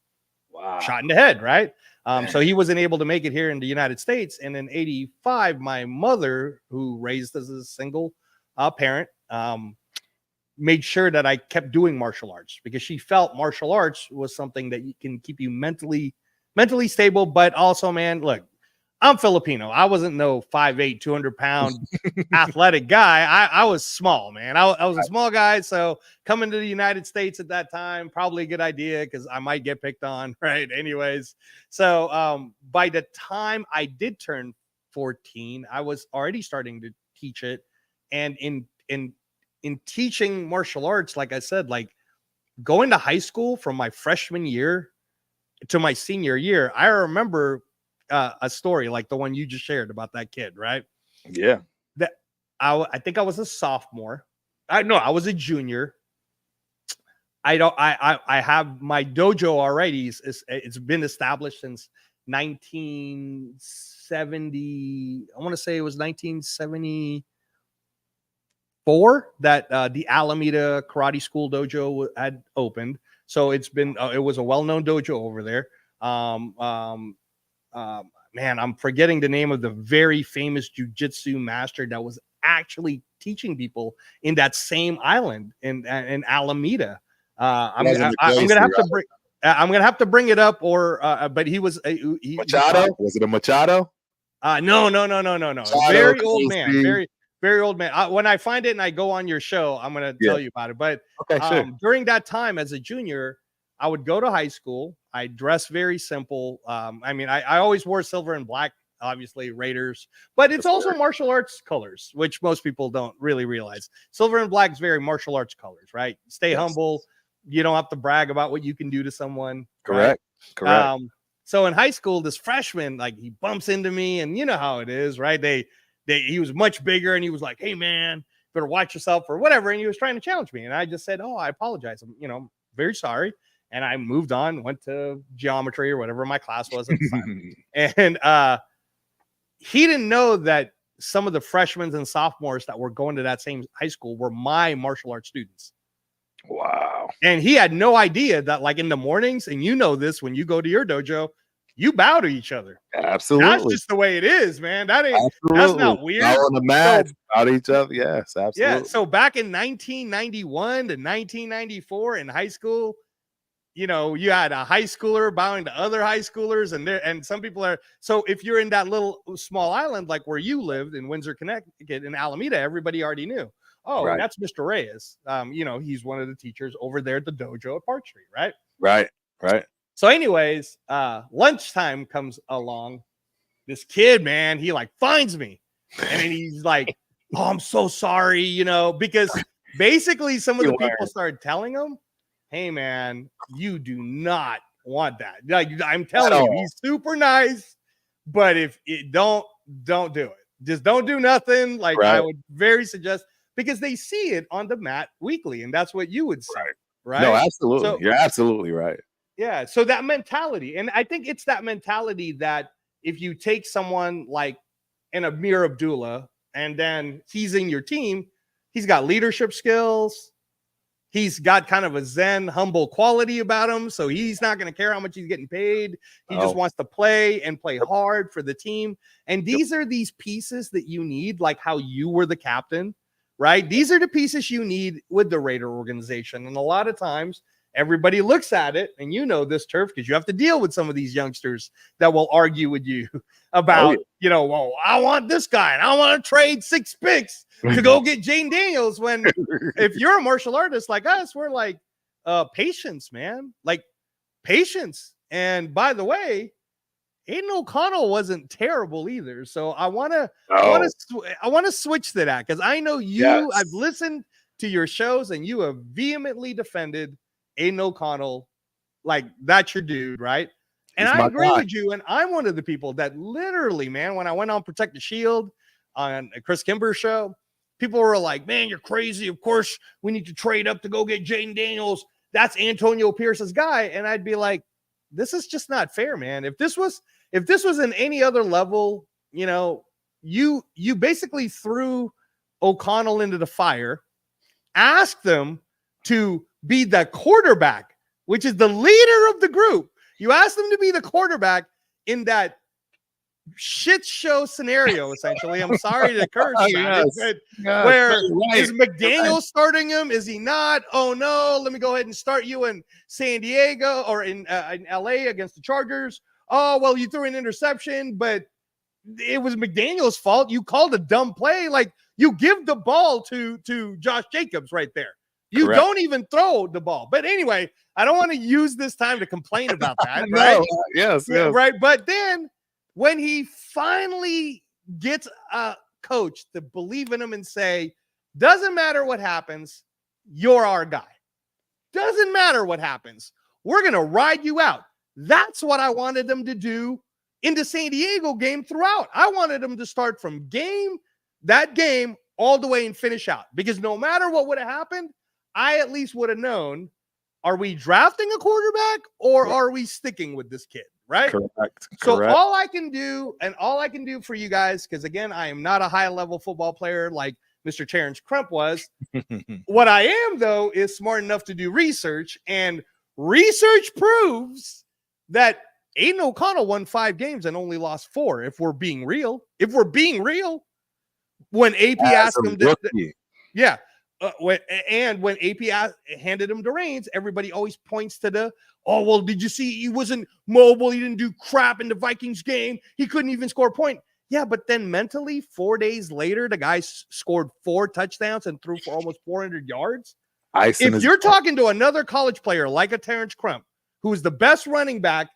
shot in the head, right? So he wasn't able to make it here in the United States. And in 85, my mother, who raised as a single parent, made sure that I kept doing martial arts, because she felt martial arts was something that can keep you mentally stable. But also, man, look, I'm Filipino. I wasn't no 5'8", 200-pound athletic guy. I was small, man. I was a small guy. So coming to the United States at that time, probably a good idea, because I might get picked on, right? Anyways, so by the time I did turn 14, I was already starting to teach it. And in teaching martial arts, like I said, like going to high school from my freshman year to my senior year, I remember a story like the one you just shared about that kid, right? Yeah. That I think I was a sophomore. I was a junior. I have my dojo already. It's been established since 1970. I want to say it was 1974 that the Alameda Karate School dojo had opened. So it's been it was a well-known dojo over there. Man, I'm forgetting the name of the very famous jiu-jitsu master that was actually teaching people in that same island in Alameda. I'm gonna have to bring it up, or but he was Machado. Was it a Machado? No. Very old man. Very old man. When I find it and I go on your show, I'm gonna tell you about it. But during that time as a junior, I would go to high school. I dress very simple. I mean, I always wore silver and black, obviously Raiders, but it's also martial arts colors, which most people don't really realize. Silver and black is very martial arts colors, right? Stay humble. You don't have to brag about what you can do to someone. Correct. Right? Correct. So in high school, this freshman, like, he bumps into me, and you know how it is, right? He was much bigger, and he was like, "Hey man, better watch yourself," or whatever. And he was trying to challenge me. And I just said, "Oh, I apologize. I'm, very sorry." And I moved on, went to geometry or whatever my class was at the time. And he didn't know that some of the freshmen and sophomores that were going to that same high school were my martial arts students. Wow. And he had no idea that, like, in the mornings, and you know this, when you go to your dojo, you bow to each other. Absolutely. That's just the way it is, man. That's not weird. On the mat, bow to each other. Yes, absolutely. Yeah. So back in 1991 to 1994 in high school, you had a high schooler bowing to other high schoolers, and some people are. So if you're in that little small island, like where you lived in Windsor, Connecticut, in Alameda, everybody already knew. Oh, right. That's Mr. Reyes. He's one of the teachers over there at the dojo at Park Street, right? Right. So anyways, lunchtime comes along. This kid, man, he like finds me, and then he's like, "Oh, I'm so sorry," because basically some of the people started telling him, "Hey man, you do not want that." Like, I'm telling you, he's super nice, but if it don't do it. Just don't do nothing. Like, I would very suggest, because they see it on the mat weekly, and that's what you would say. right? No, absolutely. So You're absolutely right. yeah, so that mentality, and I think it's that mentality that if you take someone like an Amir Abdullah and then he's in your team, he's got leadership skills. He's got kind of a zen, humble quality about him. So he's not going to care how much he's getting paid. He just wants to play and play hard for the team. And these are these pieces that you need, like how you were the captain, right? These are the pieces you need with the Raider organization. And a lot of times everybody looks at it, and you know this, Turf, because you have to deal with some of these youngsters that will argue with you about, you know, well, I want this guy and I want to trade 6 picks to go get Jane Daniels. When if you're a martial artist like us, we're like, patience, man, like patience. And by the way, Aiden O'Connell wasn't terrible either. So I want to switch to that, because I know you, I've listened to your shows and you have vehemently defended Aiden O'Connell. Like, that's your dude, right? And I agree with you. And I'm one of the people that literally, man, when I went on Protect the Shield on Chris Kimber's show, people were like, man, you're crazy. Of course, we need to trade up to go get Jaden Daniels. That's Antonio Pierce's guy. And I'd be like, this is just not fair, man. If this was in any other level, you know, you basically threw O'Connell into the fire, asked them to be the quarterback, which is the leader of the group. You asked them to be the quarterback in that shit show scenario, essentially. I'm sorry to curse, where is McDaniel starting him? Is he not? Oh no, let me go ahead and start you in San Diego or in LA against the Chargers. Oh, well, you threw an interception, but it was McDaniel's fault. You called a dumb play. Like, you give the ball to Josh Jacobs right there. You don't even throw the ball. But anyway, I don't want to use this time to complain about that. Right? Yes. Right. But then when he finally gets a coach to believe in him and say, doesn't matter what happens, you're our guy. Doesn't matter what happens. We're going to ride you out. That's what I wanted them to do in the San Diego game throughout. I wanted them to start from that game all the way and finish out, because no matter what would have happened, I at least would have known, are we drafting a quarterback or are we sticking with this kid? Right. Correct. So all I can do for you guys, because again, I am not a high level football player like Mr. Terence Crump was. What I am, though, is smart enough to do research, and research proves that Aiden O'Connell won 5 games and only lost 4. If we're being real, when AP asked him when AP handed him the reins, everybody always points to oh, well, did you see he wasn't mobile? He didn't do crap in the Vikings game. He couldn't even score a point. Yeah, but then mentally, 4 days later, the guy scored 4 touchdowns and threw for almost 400 yards. If you're talking to another college player like a Terence Crump, who is the best running back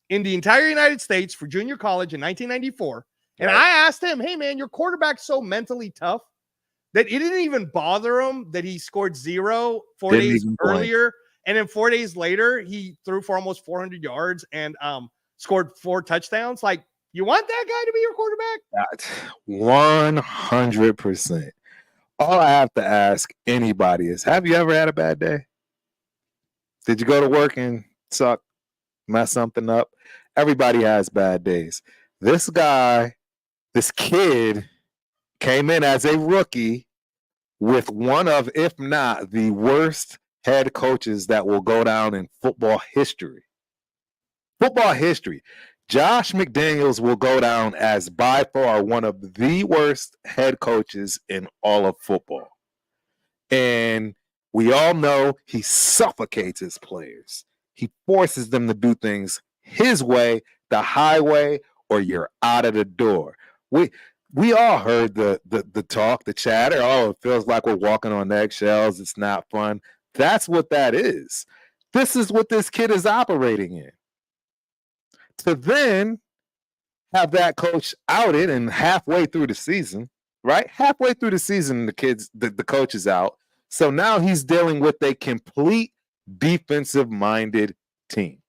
in the entire United States for junior college in 1994, and I asked him, hey, man, your quarterback's so mentally tough that it didn't even bother him that he scored 0 4 days earlier. And then 4 days later, he threw for almost 400 yards and scored 4 touchdowns. Like, you want that guy to be your quarterback? 100%. All I have to ask anybody is, have you ever had a bad day? Did you go to work and suck, mess something up? Everybody has bad days. This kid came in as a rookie with one of, if not the worst head coaches that will go down in football history. Josh McDaniels will go down as by far one of the worst head coaches in all of football. And we all know he suffocates his players. He forces them to do things his way, the highway, or you're out of the door. We all heard the talk, the chatter. Oh, it feels like we're walking on eggshells. It's not fun. That's what that is. This is what this kid is operating in. To then have that coach outed and halfway through the season, right? Halfway through the season, the coach is out. So now he's dealing with a complete defensive-minded team.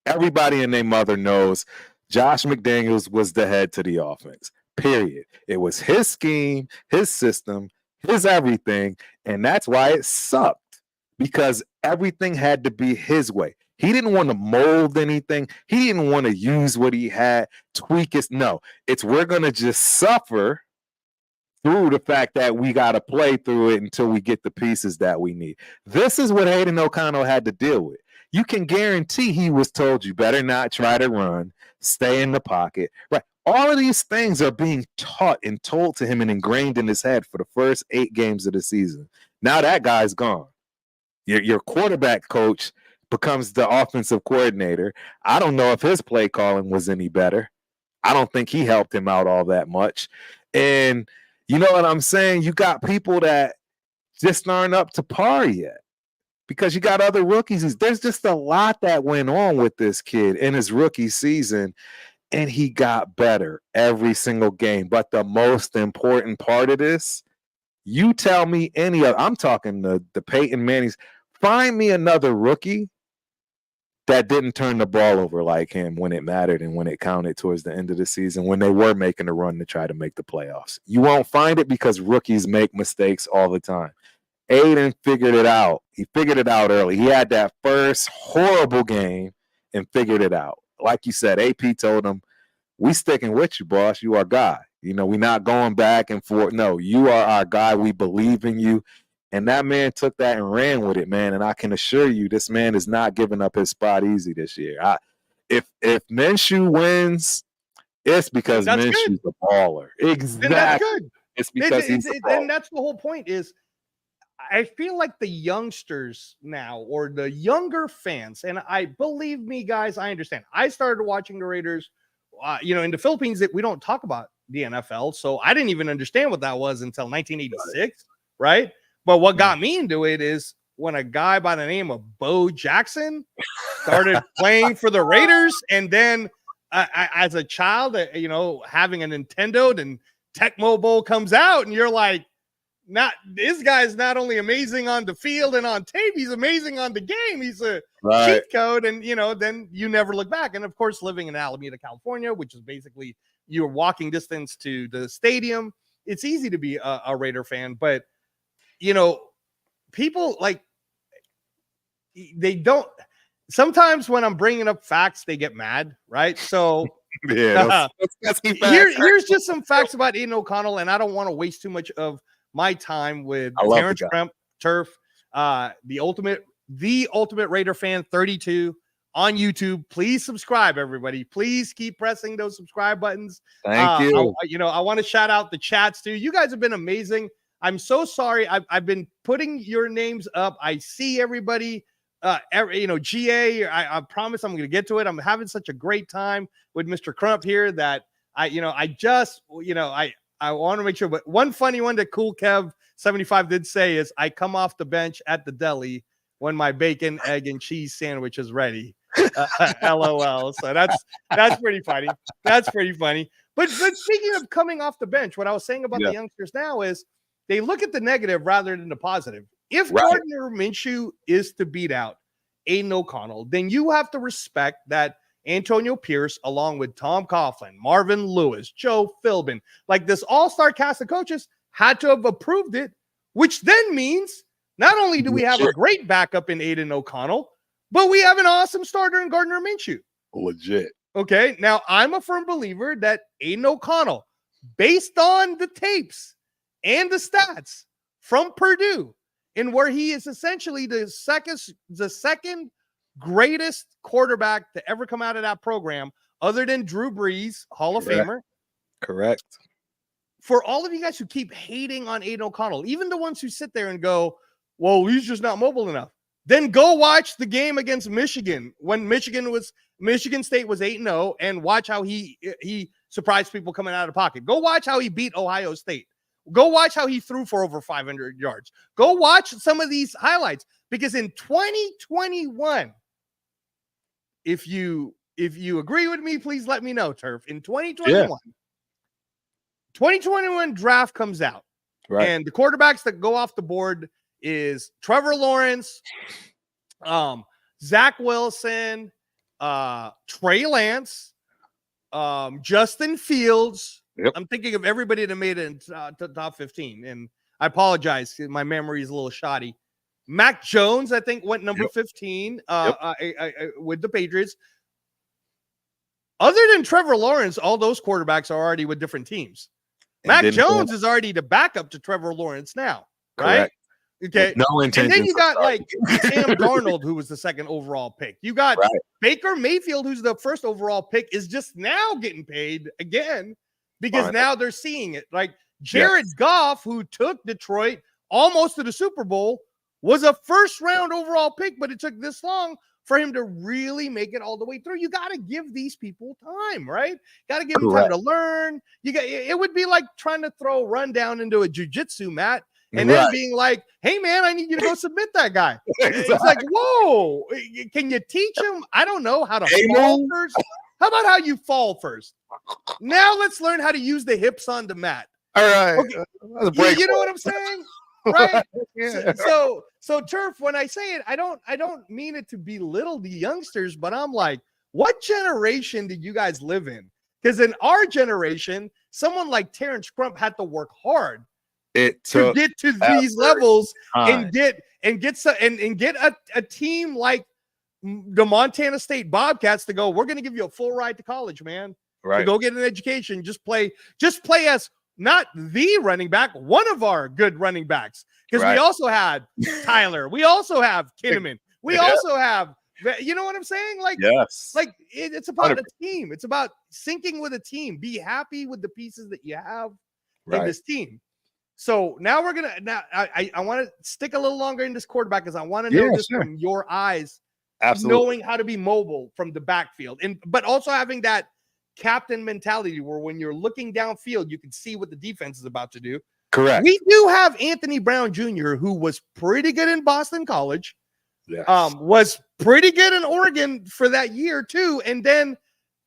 Everybody and their mother knows Josh McDaniels was the head to the offense, period. It was his scheme, his system, his everything, and that's why it sucked. because everything had to be his way. He didn't want to mold anything. He didn't want to use what he had, tweak it. No, it's we're going to just suffer through the fact that we got to play through it until we get the pieces that we need. This is what Aiden O'Connell had to deal with. You can guarantee he was told you better not try to run, stay in the pocket. Right. All of these things are being taught and told to him and ingrained in his head for the first 8 games of the season. Now that guy's gone. Your quarterback coach becomes the offensive coordinator. I don't know if his play calling was any better. I don't think he helped him out all that much. And you know what I'm saying? You got people that just aren't up to par yet because you got other rookies. There's just a lot that went on with this kid in his rookie season, and he got better every single game. But the most important part of this, you tell me any other, I'm talking the Peyton Mannings, find me another rookie that didn't turn the ball over like him when it mattered and when it counted towards the end of the season, when they were making a run to try to make the playoffs. You won't find it because rookies make mistakes all the time. Aiden figured it out. He figured it out early. He had that first horrible game and figured it out. Like you said, AP told him, we sticking with you, boss. You our guy. You know, we're not going back and forth. No, you are our guy. We believe in you. And that man took that and ran with it, man. And I can assure you, this man is not giving up his spot easy this year. If Minshew wins, it's because Minshew's a baller. Exactly. And that's good. It's because he's a baller. And that's the whole point is I feel like the youngsters now, or the younger fans, and I believe me, guys, I understand. I started watching the Raiders, in the Philippines, that we don't talk about the NFL. So I didn't even understand what that was until 1986, right? But what got me into it is when a guy by the name of Bo Jackson started playing for the Raiders. And then as a child, having a Nintendo, then Tecmo Bowl comes out and you're like, this guy's not only amazing on the field and on tape, he's amazing on the game. He's a cheat code. And, then you never look back. And of course, living in Alameda, California, which is basically your walking distance to the stadium, it's easy to be a Raider fan. But, people they don't, sometimes when I'm bringing up facts, they get mad, right? So here's just some facts about Aiden O'Connell, and I don't want to waste too much of my time with Terence Crump, Turf, the ultimate Raider fan 32 on YouTube. Please subscribe, everybody. Please keep pressing those subscribe buttons. Thank you. I want to shout out the chats too. You guys have been amazing. I'm so sorry. I've been putting your names up. I see everybody. GA. I promise I'm going to get to it. I'm having such a great time with Mr. Crump here that I want to make sure. But one funny one that Cool Kev 75 did say is, I come off the bench at the deli when my bacon, egg, and cheese sandwich is ready. LOL. So that's pretty funny. That's pretty funny. But speaking of coming off the bench, what I was saying about the youngsters now is they look at the negative rather than the positive. If Gardner Minshew is to beat out Aiden O'Connell, then you have to respect that Antonio Pierce, along with Tom Coughlin, Marvin Lewis, Joe Philbin, like this all-star cast of coaches, had to have approved it, which then means not only do we have a great backup in Aiden O'Connell, but we have an awesome starter in Gardner Minshew. Legit. Okay, now I'm a firm believer that Aiden O'Connell, based on the tapes and the stats from Purdue, in where he is essentially the second greatest quarterback to ever come out of that program, other than Drew Brees, Hall of Famer. Correct. For all of you guys who keep hating on Aiden O'Connell, even the ones who sit there and go, well, he's just not mobile enough, then go watch the game against Michigan when Michigan State was 8-0, and watch how he surprised people coming out of the pocket. Go watch how he beat Ohio State. Go watch how he threw for over 500 yards. Go watch some of these highlights, because in 2021, if you agree with me, please let me know, Turf. In 2021 draft comes out, and the quarterbacks that go off the board is Trevor Lawrence, Zach Wilson, Trey Lance, Justin Fields. Yep. I'm thinking of everybody that made it in top 15, and I apologize. My memory is a little shoddy. Mac Jones, I think, went number 15 with the Patriots. Other than Trevor Lawrence, all those quarterbacks are already with different teams. Mac Jones is already the backup to Trevor Lawrence now, right? Correct. Okay. No intention. And then you got like Sam Darnold, who was the second overall pick. You got Baker Mayfield, who's the first overall pick, is just now getting paid again because now they're seeing it. Like Jared Goff, who took Detroit almost to the Super Bowl, was a first round overall pick, but it took this long for him to really make it all the way through. You got to give these people time, right? Got to give them time to learn. It would be like trying to throw a rundown into a jiu-jitsu mat and then being like, hey, man, I need you to go submit that guy. It's like, whoa, can you teach him? I don't know how to fall first. How about how you fall first? Now let's learn how to use the hips on the mat. All right. Okay. You know what I'm saying? Right? So Turf, when I say it, I don't mean it to belittle the youngsters, but I'm like, what generation did you guys live in? Because in our generation, someone like Terence Crump had to work hard to get to these levels and get a team like the Montana State Bobcats to go, we're going to give you a full ride to college, man. Right. To go get an education. Just play as not the running back, one of our good running backs. Because we also had Tyler. We also have Kinnaman. We also have, you know what I'm saying? Like, like it's about 100%. A team. It's about syncing with a team. Be happy with the pieces that you have in this team. So now we're gonna. Now I want to stick a little longer in this quarterback because I want to know this from your eyes. Absolutely, knowing how to be mobile from the backfield, but also having that captain mentality where when you're looking downfield, you can see what the defense is about to do. Correct. We do have Anthony Brown Jr., who was pretty good in Boston College. Yes. Was pretty good in Oregon for that year too. And then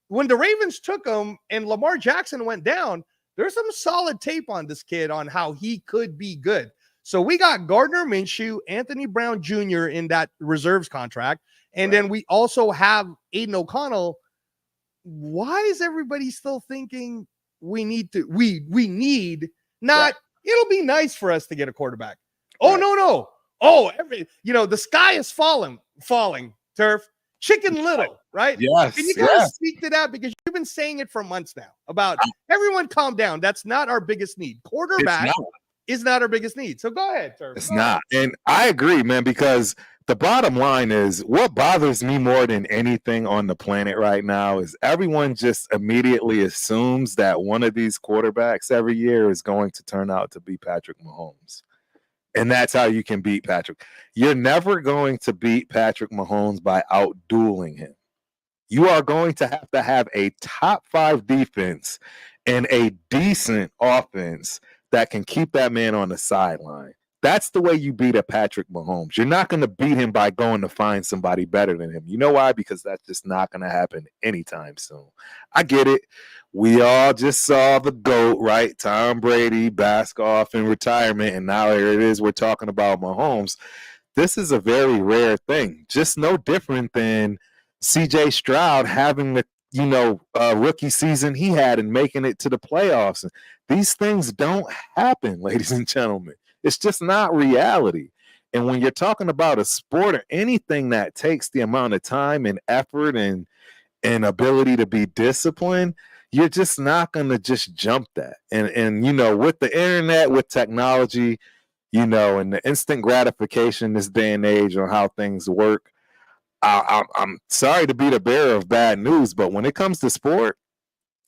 when the Ravens took him and Lamar Jackson went down, there's some solid tape on this kid on how he could be good. So we got Gardner Minshew, Anthony Brown Jr. in that reserves contract. And then we also have Aiden O'Connell. Why is everybody still thinking we need not, it'll be nice for us to get a quarterback. Oh, no. Oh, the sky is falling, Turf. Chicken Little, right? Yes. Can you guys speak to that? Because you've been saying it for months now about everyone calm down. That's not our biggest need. Quarterback is not our biggest need. So go ahead, Turf. It's not. And I agree, man, because the bottom line is what bothers me more than anything on the planet right now is everyone just immediately assumes that one of these quarterbacks every year is going to turn out to be Patrick Mahomes. And that's how you can beat Patrick. You're never going to beat Patrick Mahomes by out-dueling him. You are going to have a top 5 defense and a decent offense that can keep that man on the sideline. That's the way you beat a Patrick Mahomes. You're not going to beat him by going to find somebody better than him. You know why? Because that's just not going to happen anytime soon. I get it. We all just saw the GOAT, right? Tom Brady bask off in retirement, and now here it is. We're talking about Mahomes. This is a very rare thing. Just no different than C.J. Stroud having the rookie season he had and making it to the playoffs. These things don't happen, ladies and gentlemen. It's just not reality. And when you're talking about a sport or anything that takes the amount of time and effort and ability to be disciplined, you're just not going to just jump that. And with the internet, with technology, and the instant gratification this day and age on how things work, I'm sorry to be the bearer of bad news, but when it comes to sport,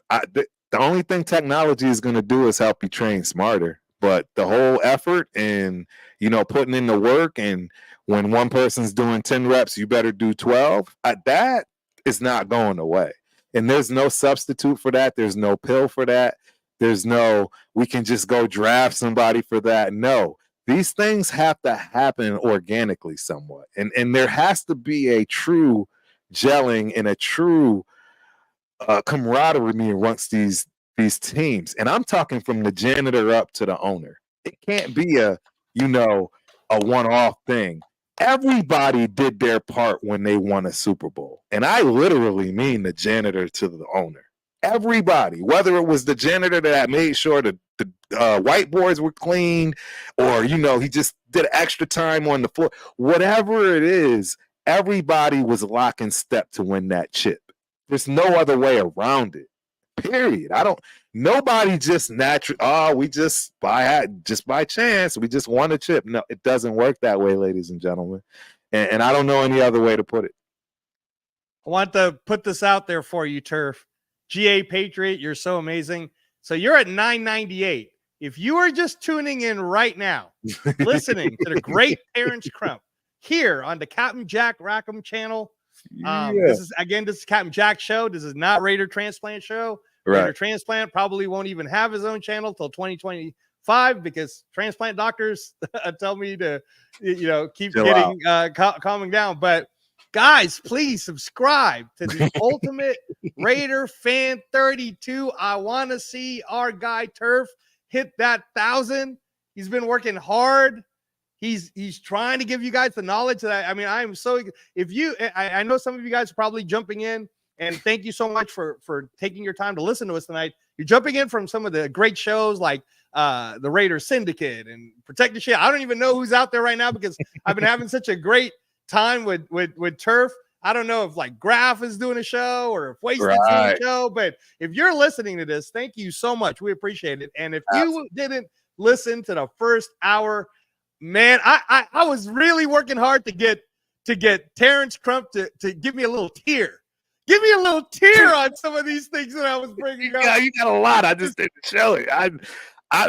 the only thing technology is going to do is help you train smarter. But the whole effort and, putting in the work, and when one person's doing 10 reps, you better do 12, that is not going away. And there's no substitute for that. There's no pill for that. There's no, we can just go draft somebody for that. No, these things have to happen organically somewhat. And there has to be a true gelling and a true camaraderie amongst these teams. And I'm talking from the janitor up to the owner. It can't be a one-off thing. Everybody did their part when they won a Super Bowl. And I literally mean the janitor to the owner. Everybody, whether it was the janitor that made sure the whiteboards were clean, or, he just did extra time on the floor. Whatever it is, everybody was lock and step to win that chip. There's no other way around it. Period. Nobody just naturally, we just by chance, we just won a chip. No, it doesn't work that way, ladies and gentlemen. And I don't know any other way to put it. I want to put this out there for you, Turf. GA Patriot, you're so amazing. So you're at 998. If you are just tuning in right now, listening to the great Terence Crump here on the Captain Jack Rackham channel, this is Captain Jack's show. This is not Raider Transplant show. Right. Raider Transplant probably won't even have his own channel till 2025 because transplant doctors tell me to, keep getting calming down. But guys, please subscribe to the Ultimate Raider Fan 32. I want to see our guy Turf hit that 1,000. He's been working hard. He's trying to give you guys the knowledge that I know some of you guys are probably jumping in, and thank you so much for taking your time to listen to us tonight. You're jumping in from some of the great shows like the Raider Syndicate and Protect the Shit. I don't even know who's out there right now because I've been having such a great time with Turf. I don't know if like Graf is doing a show or if Wasted's doing a show, but if you're listening to this, thank you so much. We appreciate it. And if you didn't listen to the first hour, man, I was really working hard to get Terence Crump to give me a little tear. Give me a little tear on some of these things that I was bringing up. Yeah, you got a lot. I just didn't show it.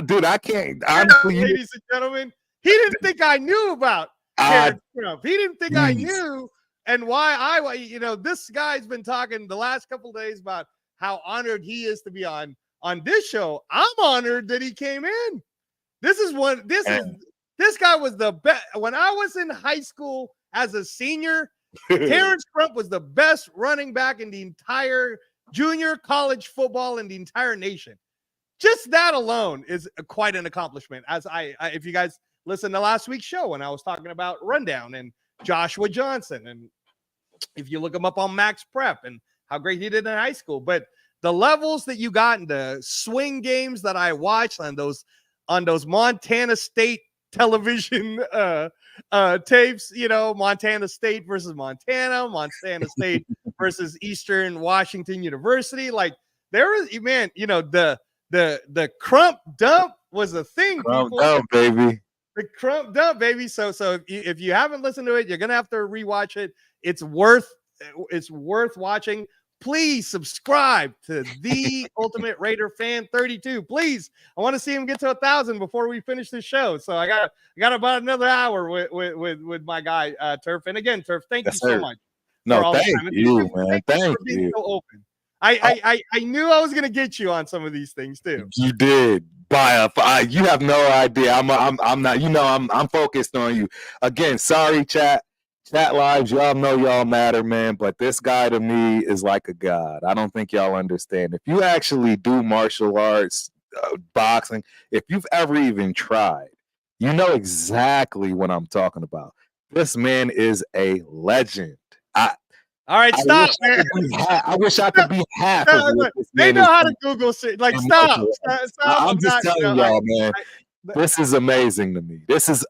Dude, I can't. Honestly, ladies and gentlemen, he didn't think I knew about Terence Crump. He didn't think I knew, and why this guy's been talking the last couple of days about how honored he is to be on this show. I'm honored that he came in. This guy was the best. When I was in high school as a senior, Terence Crump was the best running back in the entire junior college football in the entire nation. Just that alone is quite an accomplishment. As if you guys listen to last week's show when I was talking about Rundown and Joshua Johnson, and if you look him up on Max Prep and how great he did in high school, but the levels that you got in the swing games that I watched on those Montana State television tapes, Montana State versus Montana State versus Eastern Washington University. Like there is, man, the Crump dump was a thing. Crump dump, baby. The Crump dump, baby. So if you haven't listened to it, you're gonna have to rewatch it. It's worth watching. Please subscribe to the Ultimate Raider Fan 32. Please, I want to see him get to 1,000 before we finish the show. So I got about another hour with my guy Turf. And again, Turf, thank you so much. No, thank you, man. Thank you. So open. I knew I was gonna get you on some of these things too. You did. You have no idea. I'm not. I'm focused on you. Again, sorry, chat lives, y'all know y'all matter, man, but this guy to me is like a god. I don't think y'all understand. If you actually do martial arts, boxing, if you've ever even tried, you know exactly what I'm talking about. This man is a legend. All right, stop, man. I wish I could be half of what this They know how to Google shit. Like, stop. I'm just telling y'all, man. This is amazing to me. This is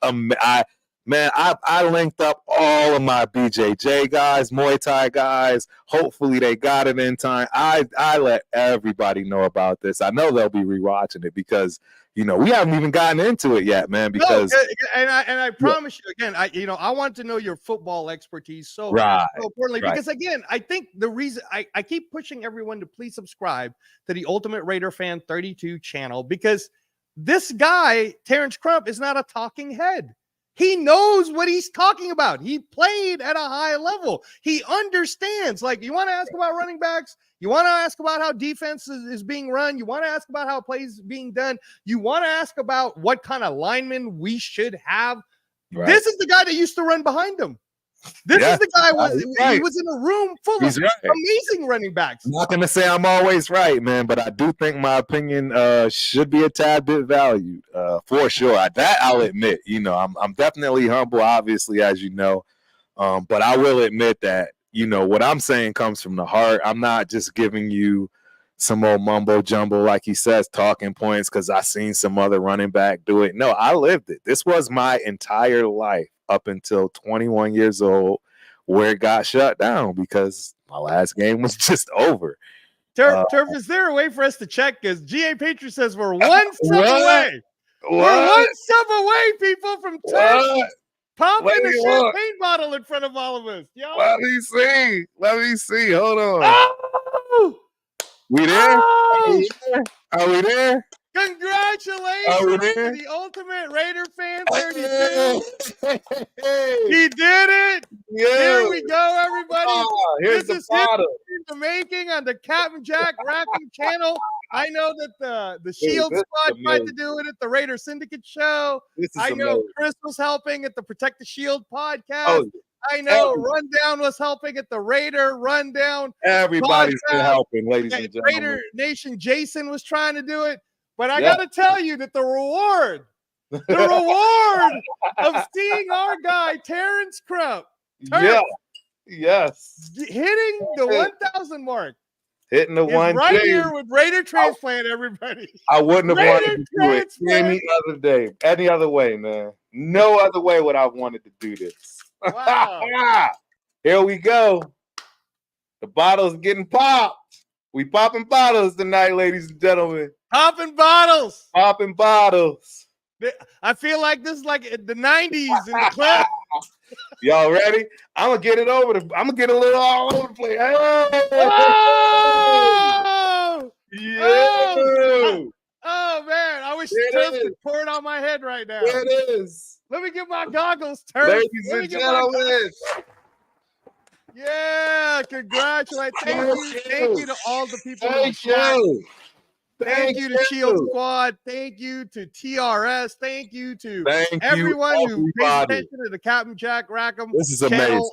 Man, I linked up all of my BJJ guys, Muay Thai guys. Hopefully they got it in time. I let everybody know about this. I know they'll be rewatching it because, we haven't even gotten into it yet, man. Because I promise you again, I want to know your football expertise so importantly because again, I think the reason I keep pushing everyone to please subscribe to the Ultimate Raider Fan 32 channel because this guy, Terence Crump, is not a talking head. He knows what he's talking about. He played at a high level. He understands. Like, you want to ask about running backs? You want to ask about how defense is being run? You want to ask about how plays being done? You want to ask about what kind of linemen we should have? Right. This is the guy that used to run behind him. This is the guy he was in a room full of amazing running backs. I'm not going to say I'm always right, man, but I do think my opinion should be a tad bit valued for sure. That I'll admit. I'm definitely humble, obviously, as you know, but I will admit that what I'm saying comes from the heart. I'm not just giving you some old mumbo jumbo, like he says, talking points because I seen some other running back do it. No, I lived it. This was my entire life up until 21 years old, where it got shut down because my last game was just over. Turf, is there a way for us to check? Because GA Patriot says we're one sub away. We're one sub away, people, from Turf popping a champagne bottle in front of all of us. Yo. Let me see. Hold on. Oh! We there? Oh! Are we there? Congratulations to the Ultimate Raider Fan 32. He did it. Yeah. Here we go, everybody. Here's this is bottle in the making on the Captain Jack Rackham channel. I know that the Shield squad tried to do it at the Raider Syndicate show. I know Chris was helping at the Protect the Shield podcast. I know Rundown was helping at the Raider Rundown. Everybody's been helping, ladies and gentlemen. Raider Nation Jason was trying to do it. But I got to tell you that the reward of seeing our guy, Terence Crump, yes, hitting the 1,000 mark, hitting the one right here with Raider Transplant, everybody. I wouldn't have wanted to do it any other day, any other way, man. No other way would I have wanted to do this. Wow. Here we go. The bottle's getting popped. We popping bottles tonight, ladies and gentlemen. Popping bottles. Popping bottles. I feel like this is like the 90s in the club. Y'all ready? I'm gonna get it over. I'm gonna get a little all over the place. Hey! Oh! Yeah! Oh man, I wish Turf could pour it on my head right now. There it is. Let me get my goggles, Turf. Ladies and gentlemen. Yeah, congratulations. Thank you to all the people. Thank you. Thank you to Shield Squad. Thank you to TRS. Thank you to everyone who pays attention to the Captain Jack Rackham This is channel. amazing.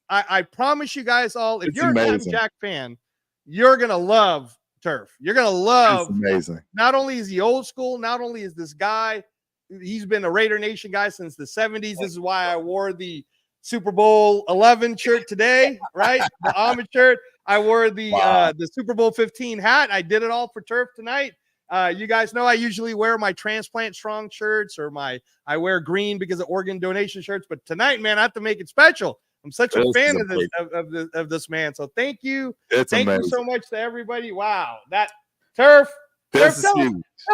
I promise you guys all, if you're a Captain Jack fan, you're going to love Turf. You're going to love. It's amazing. Not only is he old school, not only is this guy, he's been a Raider Nation guy since the 70s. This is why I wore the Super Bowl 11 shirt today, right? The Ahmed shirt. I wore the Super Bowl 15 hat. I did it all for Turf tonight. You guys know I usually wear my Transplant Strong shirts or I wear green because of organ donation shirts. But tonight, man, I have to make it special. I'm such a fan of this man. So thank you. Thank you so much to everybody. Wow, that Turf. Tell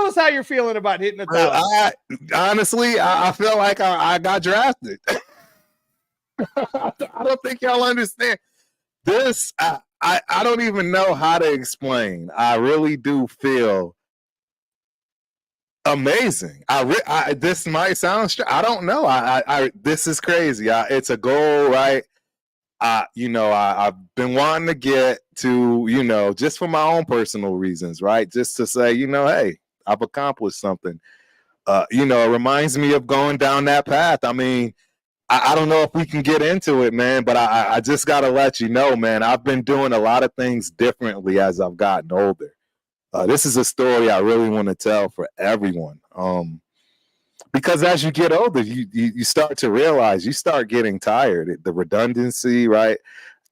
us how you're feeling about hitting 1,000. Honestly, I feel like I got drafted. I don't think y'all understand this. I don't even know how to explain. I really do feel amazing. This might sound strange. I don't know. This is crazy. It's a goal, right? I've been wanting to get to, just for my own personal reasons, right? Just to say, hey, I've accomplished something. It reminds me of going down that path. I mean, I don't know if we can get into it, man, but I just got to let you know, man, I've been doing a lot of things differently as I've gotten older. This is a story I really want to tell for everyone. Because as you get older, you start to realize, you start getting tired. The redundancy, right?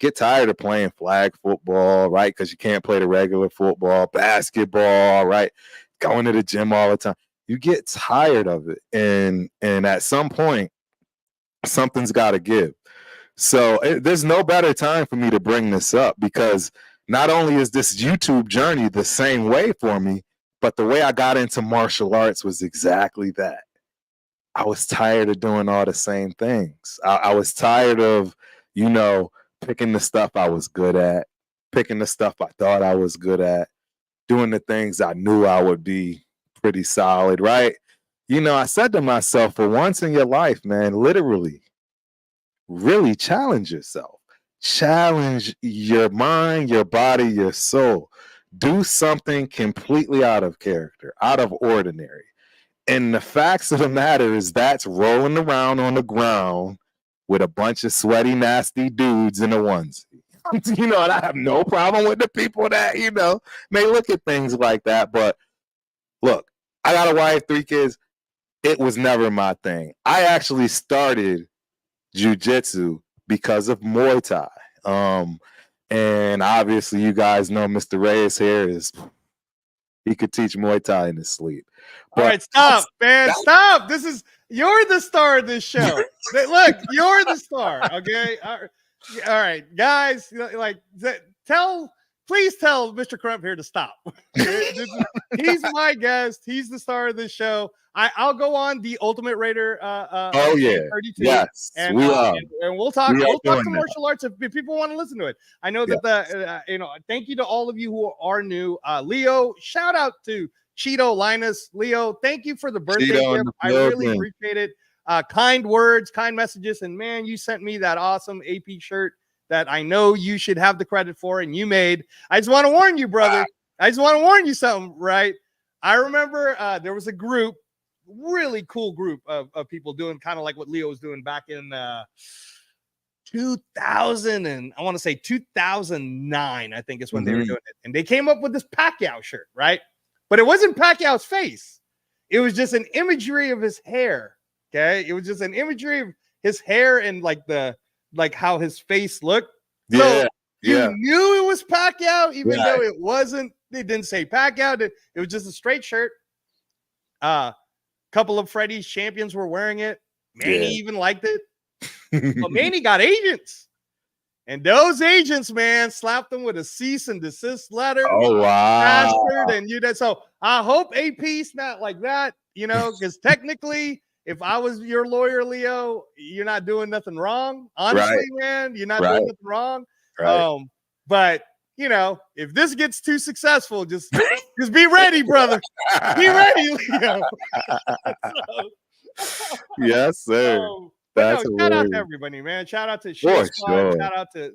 Get tired of playing flag football, right? Because you can't play the regular football, basketball, right? Going to the gym all the time. You get tired of it. And at some point, something's got to give. So there's no better time for me to bring this up, because not only is this YouTube journey the same way for me, but the way I got into martial arts was exactly that. I was tired of doing all the same things. I was tired of, picking the stuff I was good at, picking the stuff I thought I was good at, doing the things I knew I would be pretty solid, right? I said to myself, for once in your life, man, literally, really challenge yourself. Challenge your mind, your body, your soul. Do something completely out of character, out of ordinary. And the facts of the matter is that's rolling around on the ground with a bunch of sweaty, nasty dudes in a onesie. And I have no problem with the people that, may look at things like that. But look, I got a wife, 3 kids. It was never my thing. I actually started jiu-jitsu because of Muay Thai. And obviously, you guys know Mr. Reyes here he could teach Muay Thai in his sleep. All right, stop, man. Stop. You're the star of this show. Look, you're the star. Okay. All right, guys. Please tell Mr. Crump here to stop. He's my guest. He's the star of this show. I'll go on the Ultimate Raider. Oh yeah, 32, yes, and we'll talk. We'll talk some martial arts if people want to listen to it. I know that thank you to all of you who are new. Leo, shout out to Cheeto Linus. Leo, thank you for the birthday gift. I really appreciate it. Kind words, kind messages, and man, you sent me that awesome AP shirt that I know you should have the credit for, and you made. I just want to warn you, brother. I just want to warn you something, right? I remember there was a group, really cool group of people doing kind of like what Leo was doing back in 2000 and I want to say 2009, I think is when they were doing it. And they came up with this Pacquiao shirt, right? But it wasn't Pacquiao's face. It was just an imagery of his hair. Okay. It was just an imagery of his hair and like how his face looked. So you knew it was Pacquiao, even though it wasn't. They didn't say Pacquiao. It was just a straight shirt. Couple of Freddie's champions were wearing it. Manny even liked it. But Manny got agents. And those agents, man, slapped them with a cease and desist letter. Oh, wow. And so I hope AP's not like that, because technically, if I was your lawyer, Leo, you're not doing nothing wrong. Honestly, man, you're not doing nothing wrong. Right. But if this gets too successful, just be ready, brother. Be ready, Leo. Yes, sir. Shout out to everybody, man. Shout out to Shout out to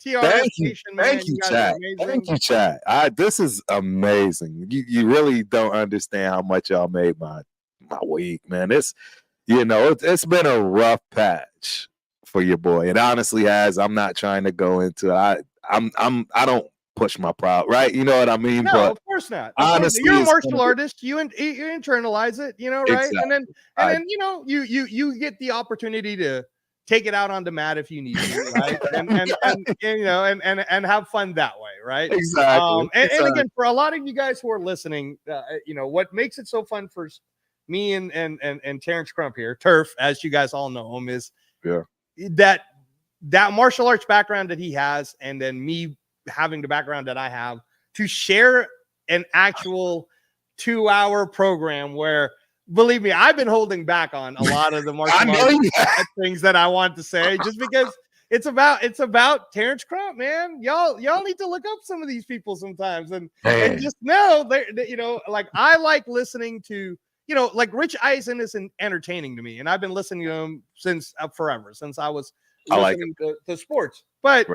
TR Station, man. Thank you, chat. Thank you, chat. This is amazing. You really don't understand how much y'all made my week, man. It's been a rough patch for your boy. It honestly has. I'm not trying to go into it. I don't push my pride, right? You know what I mean? No, but of course not. Honestly, you're a martial artist. You internalize it, right? Exactly. And then you get the opportunity to take it out on the mat if you need to, right? and have fun that way, right? Exactly. And again, for a lot of you guys who are listening, what makes it so fun for me and Terence Crump here, Turf, as you guys all know him, is that martial arts background that he has, and then me having the background that I have, to share an actual 2-hour program where, believe me, I've been holding back on a lot of the martial arts things that I want to say, just because it's about Terence Crump, man. Y'all need to look up some of these people sometimes and just know like I like listening to, like Rich Eisen is entertaining to me, and I've been listening to him since forever, since I was listening to sports. But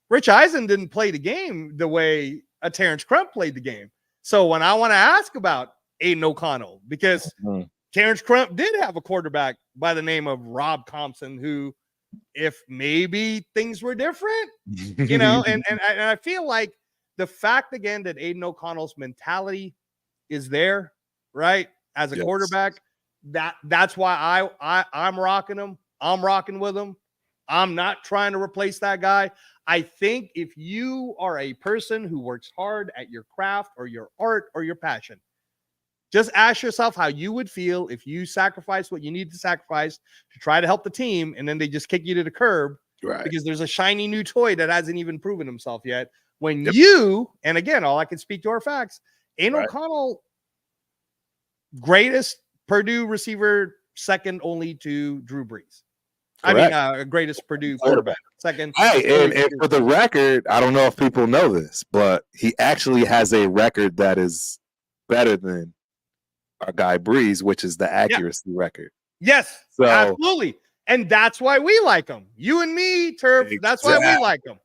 Rich Eisen didn't play the game the way a Terence Crump played the game. So when I want to ask about Aiden O'Connell, because Terence Crump did have a quarterback by the name of Rob Thompson, who, if maybe things were different, and I feel like the fact again that Aiden O'Connell's mentality is there, right, as a quarterback, that's why I'm rocking him. I'm rocking with him. I'm not trying to replace that guy. I think if you are a person who works hard at your craft or your art or your passion, just ask yourself how you would feel if you sacrifice what you need to sacrifice to try to help the team, and then they just kick you to the curb because there's a shiny new toy that hasn't even proven himself yet. When you, and again, all I can speak to are facts, Aiden O'Connell, greatest Purdue receiver, second only to Drew Brees. Correct. I mean, greatest Purdue quarterback. Second. Hey, and for the record, I don't know if people know this, but he actually has a record that is better than our guy Breeze, which is the accuracy record. Yes, absolutely. And that's why we like him. You and me, Turf, that's why we like him.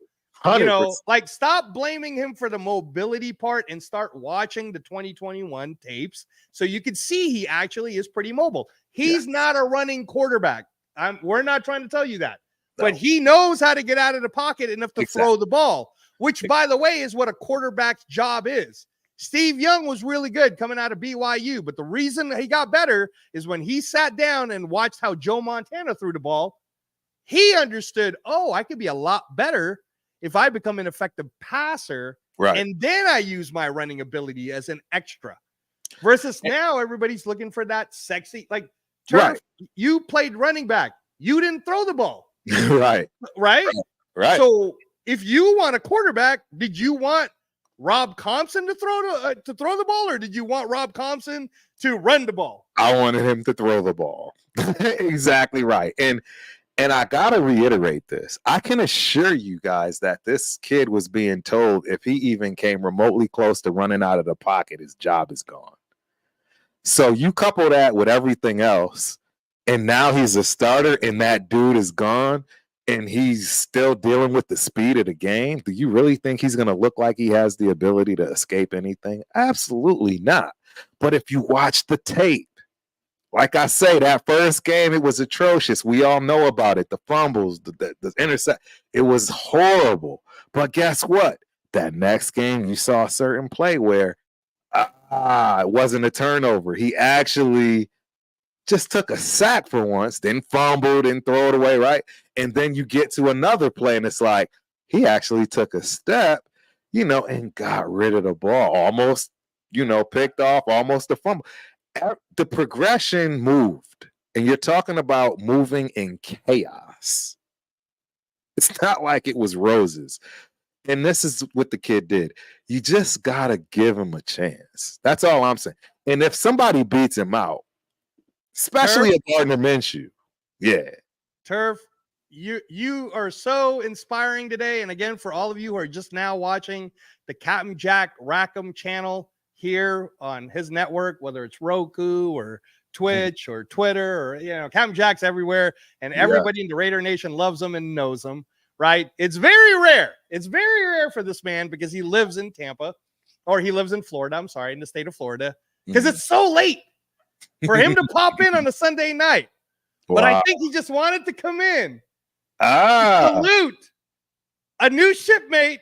100%. Like, stop blaming him for the mobility part and start watching the 2021 tapes so you can see he actually is pretty mobile. He's not a running quarterback. We're not trying to tell you that, but he knows how to get out of the pocket enough to throw the ball, which, by the way, is what a quarterback's job is. Steve Young was really good coming out of BYU, but the reason he got better is when he sat down and watched how Joe Montana threw the ball, he understood, I could be a lot better if I become an effective passer, Right. and then I use my running ability as an extra. Versus now, everybody's looking for that sexy, like, Turf, you played running back. You didn't throw the ball. Right. Right. So if you want a quarterback, did you want Rob Compson to throw the ball, or did you want Rob Compson to run the ball? I wanted him to throw the ball. Exactly right. And I gotta reiterate this. I can assure you guys that this kid was being told if he even came remotely close to running out of the pocket, his job is gone. So you couple that with everything else, and now he's a starter, and that dude is gone, and he's still dealing with the speed of the game. Do you really think he's going to look like he has the ability to escape anything? Absolutely not. But if you watch the tape, like I say, that first game, it was atrocious. We all know about it. The fumbles, the intercept. It was horrible. But guess what? That next game, you saw a certain play where it wasn't a turnover. He actually just took a sack for once, then fumbled and throw it away, right? And then you get to another play, and it's like he actually took a step, and got rid of the ball. Almost, picked off, almost a fumble. The progression moved, and you're talking about moving in chaos. It's not like it was roses. And this is what the kid did. You just got to give him a chance. That's all I'm saying. And if somebody beats him out, especially a Gardner Minshew, Turf, you are so inspiring today. And again, for all of you who are just now watching the Captain Jack Rackham channel here on his network, whether it's Roku or Twitch or Twitter, or Captain Jack's everywhere, and everybody in the Raider Nation loves him and knows him. Right? It's very rare. It's very rare for this man because he lives in Tampa, or he lives in Florida. I'm sorry, in the state of Florida, because it's so late for him to pop in on a Sunday night. Wow. But I think he just wanted to come in. Salute a new shipmate.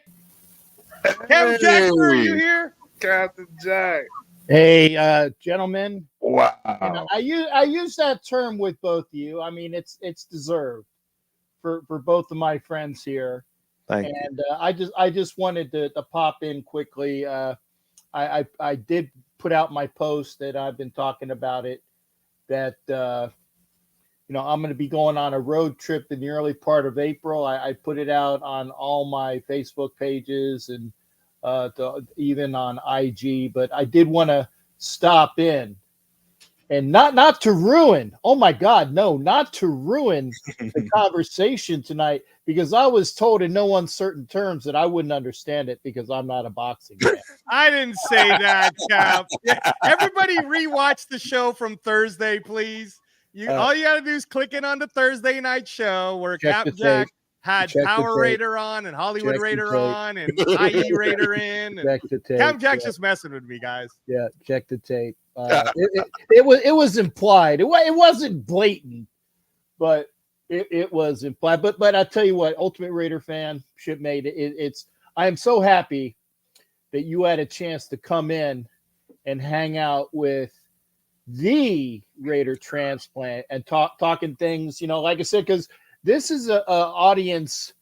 Captain Jack, are you here? Captain Jack. Hey, gentlemen. Wow. I use that term with both of you. I mean, it's deserved. For both of my friends here. Thank you. And I just wanted to pop in quickly. I did put out my post that I've been talking about it, that I'm going to be going on a road trip in the early part of April. I put it out on all my Facebook pages and even on IG, but I did want to stop in. And not to ruin, oh my God, no, not to ruin the conversation tonight, because I was told in no uncertain terms that I wouldn't understand it because I'm not a boxing fan. I didn't say that, Cap. Everybody rewatch the show from Thursday, please. All you got to do is click in on the Thursday night show where Cap Jack had Power Raider on and Hollywood Raider on and IE Raider in. And Cap Jack's just messing with me, guys. Yeah, check the tape. It was implied. It wasn't blatant, but it was implied. But I tell you what, Ultimate Raider fan, shipmate, I am so happy that you had a chance to come in and hang out with the Raider Transplant and talking things, like I said, because this is a audience.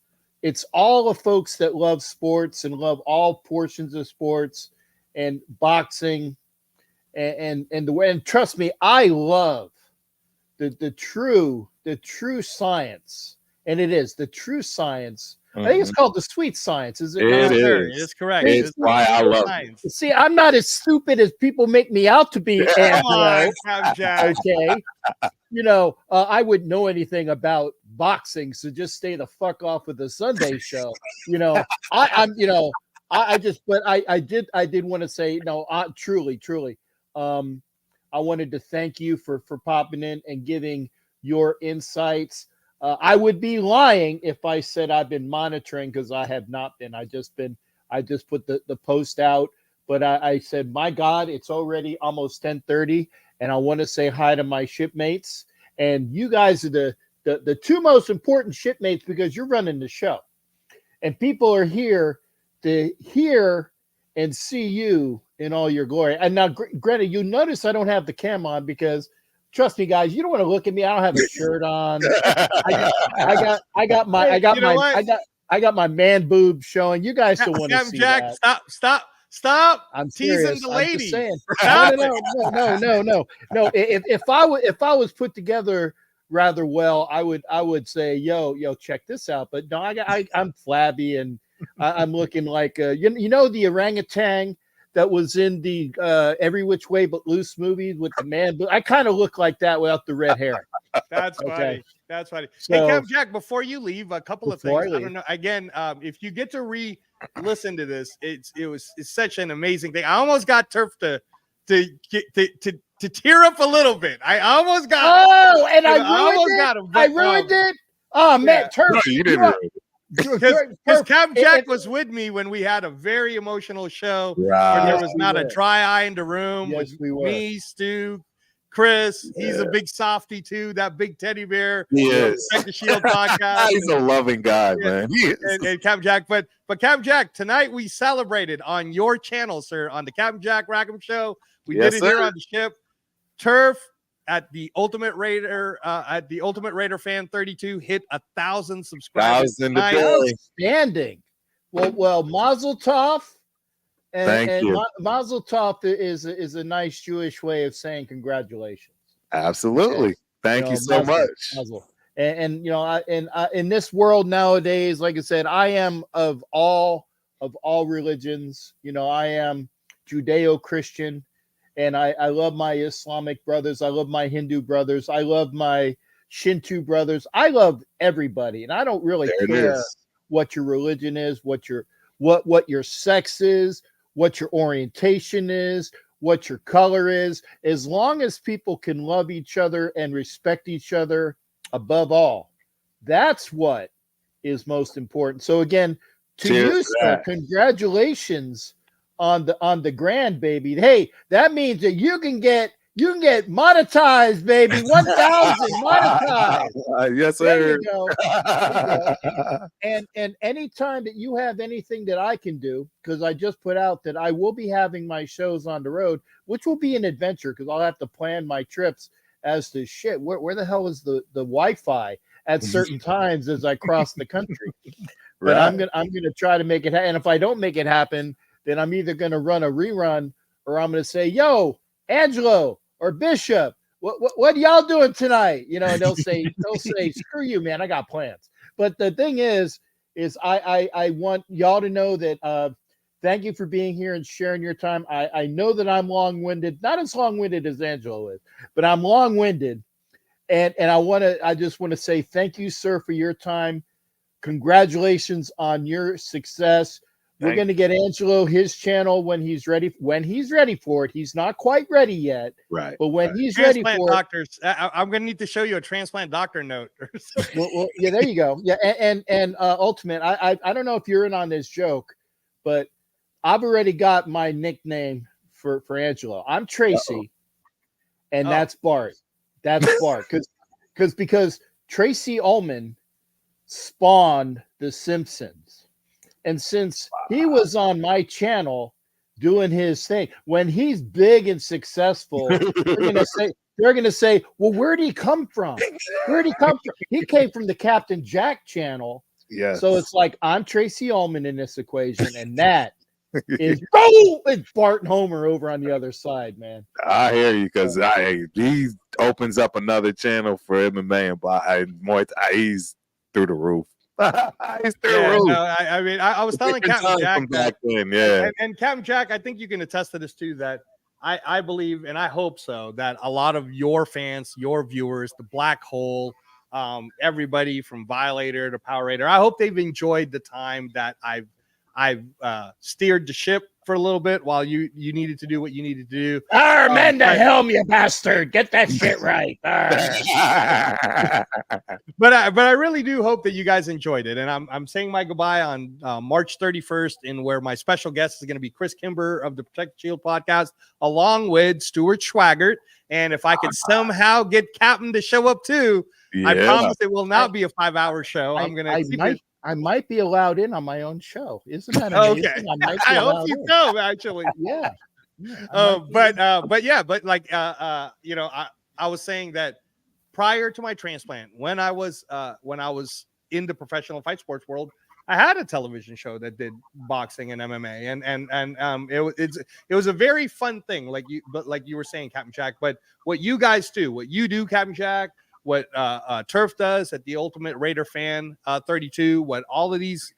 It's all the folks that love sports and love all portions of sports and boxing. And the way, and trust me, I love the true science, and it is the true science. I think it's called the sweet science. Is it? It is. It is correct. It's why I love it. See, I'm not as stupid as people make me out to be. Okay. I wouldn't know anything about boxing, so just stay the fuck off with the Sunday show. I did want to say, truly. I wanted to thank you for popping in and giving your insights. I would be lying if I said I've been monitoring, because I have not been. I just put the post out, but I said, my God, it's already almost 10:30, and I want to say hi to my shipmates. And you guys are the two most important shipmates, because you're running the show, and people are here to hear and see you in all your glory. And now, Greta, you notice I don't have the cam on, because trust me, guys, you don't want to look at me. I don't have a shirt on. I got I got my man boob showing. You guys don't want to see Jack, that. Stop I'm teasing serious. the I'm ladies. just saying. Stop No. If I was put together rather well, I would say, yo, check this out. But no, I'm flabby and I'm looking like you know the orangutan that was in the Every Which Way But Loose movie with the man. I kind of look like that without the red hair. That's Okay. funny. That's funny. So, hey, Cam Jack, before you leave, a couple of things. I don't know. Again, if you get to listen to this, it's such an amazing thing. I almost got Turf to tear up a little bit. I almost got. Oh, and I almost ruined it. got him. I ruined it. Oh man, yeah. Turf. No, you didn't. Because Cam Jack was with me when we had a very emotional show where there was not a dry eye in the room with me, Stu, Chris. He's a big softy too. That big teddy bear. Yes. Protect the Shield podcast. He's a loving guy, man. And Cam Jack, but Cam Jack, tonight we celebrated on your channel, sir, on the Cam Jack Rackham Show. We did it here on the ship. Turf at the Ultimate Raider, at the Ultimate Raider Fan32 hit 1,000 subscribers. Outstanding. Well, Mazel Tov. Thank you. Mazel Tov is a nice Jewish way of saying congratulations. Absolutely. Thank you so much. Mazel. And you know, in this world nowadays, like I said, I am of all religions. You know, I am Judeo-Christian. And I love my Islamic brothers. I love my Hindu brothers. I love my Shinto brothers. I love everybody. And I don't really care what your religion is, what your sex is, what your orientation is, what your color is. As long as people can love each other and respect each other above all, that's what is most important. So again, to you, sir, congratulations on the grand, baby. Hey, that means that you can get monetized, baby. 1,000 monetized. Yes, sir. There you go. And anytime that you have anything that I can do, because I just put out that I will be having my shows on the road, which will be an adventure because I'll have to plan my trips as to shit. Where the hell is the Wi-Fi at certain times as I cross the country? But I'm gonna try to make it happen. And if I don't make it happen, then I'm either going to run a rerun or I'm going to say, yo, Angelo or Bishop, what y'all doing tonight? You know, and they'll say, screw you, man, I got plans. But the thing is I want y'all to know that thank you for being here and sharing your time. I know that I'm long-winded, not as long-winded as Angelo is, but I'm long-winded. And I just want to say thank you, sir, for your time. Congratulations on your success. We're going to get Angelo his channel when he's ready. When he's ready for it, he's not quite ready yet. Right. But when he's ready for doctors, I'm going to need to show you a transplant doctor note. well, yeah, there you go. Yeah, and Ultimate, I don't know if you're in on this joke, but I've already got my nickname for Angelo. I'm Tracy, and that's Bart. That's Bart because Tracy Ullman spawned The Simpsons. And since he was on my channel doing his thing, when he's big and successful, they're gonna say, well, where'd he come from? Where'd he come from? He came from the Captain Jack channel. Yeah. So it's like I'm Tracy Ullman in this equation, and that is it's Bart and Homer over on the other side, man. I hear you because he opens up another channel for MMA and he's through the roof. I mean, I was telling Captain Jack back then, and Captain Jack, I think you can attest to this too, that I believe, and I hope so, that a lot of your fans, your viewers, the Black Hole, everybody from Violator to Power Raider, I hope they've enjoyed the time that I've steered the ship for a little bit while you needed to do what you needed to do. Mend the helm, you bastard! Get that shit right. But I really do hope that you guys enjoyed it, and I'm saying my goodbye on March 31st, in where my special guest is going to be Chris Kimber of the Protect the Shield podcast, along with Stuart Schwaggart. And if I could somehow get Captain to show up too, I promise it will not be a 5-hour show. I might be allowed in on my own show. Isn't that amazing? Okay. I hope you come, actually. Yeah. But like you know, I was saying that prior to my transplant, when I was in the professional fight sports world, I had a television show that did boxing and MMA, and it was a very fun thing, like you were saying, Captain Jack. But what you guys do, what you do, Captain Jack, what Turf does at the Ultimate Raider Fan 32, what all of these,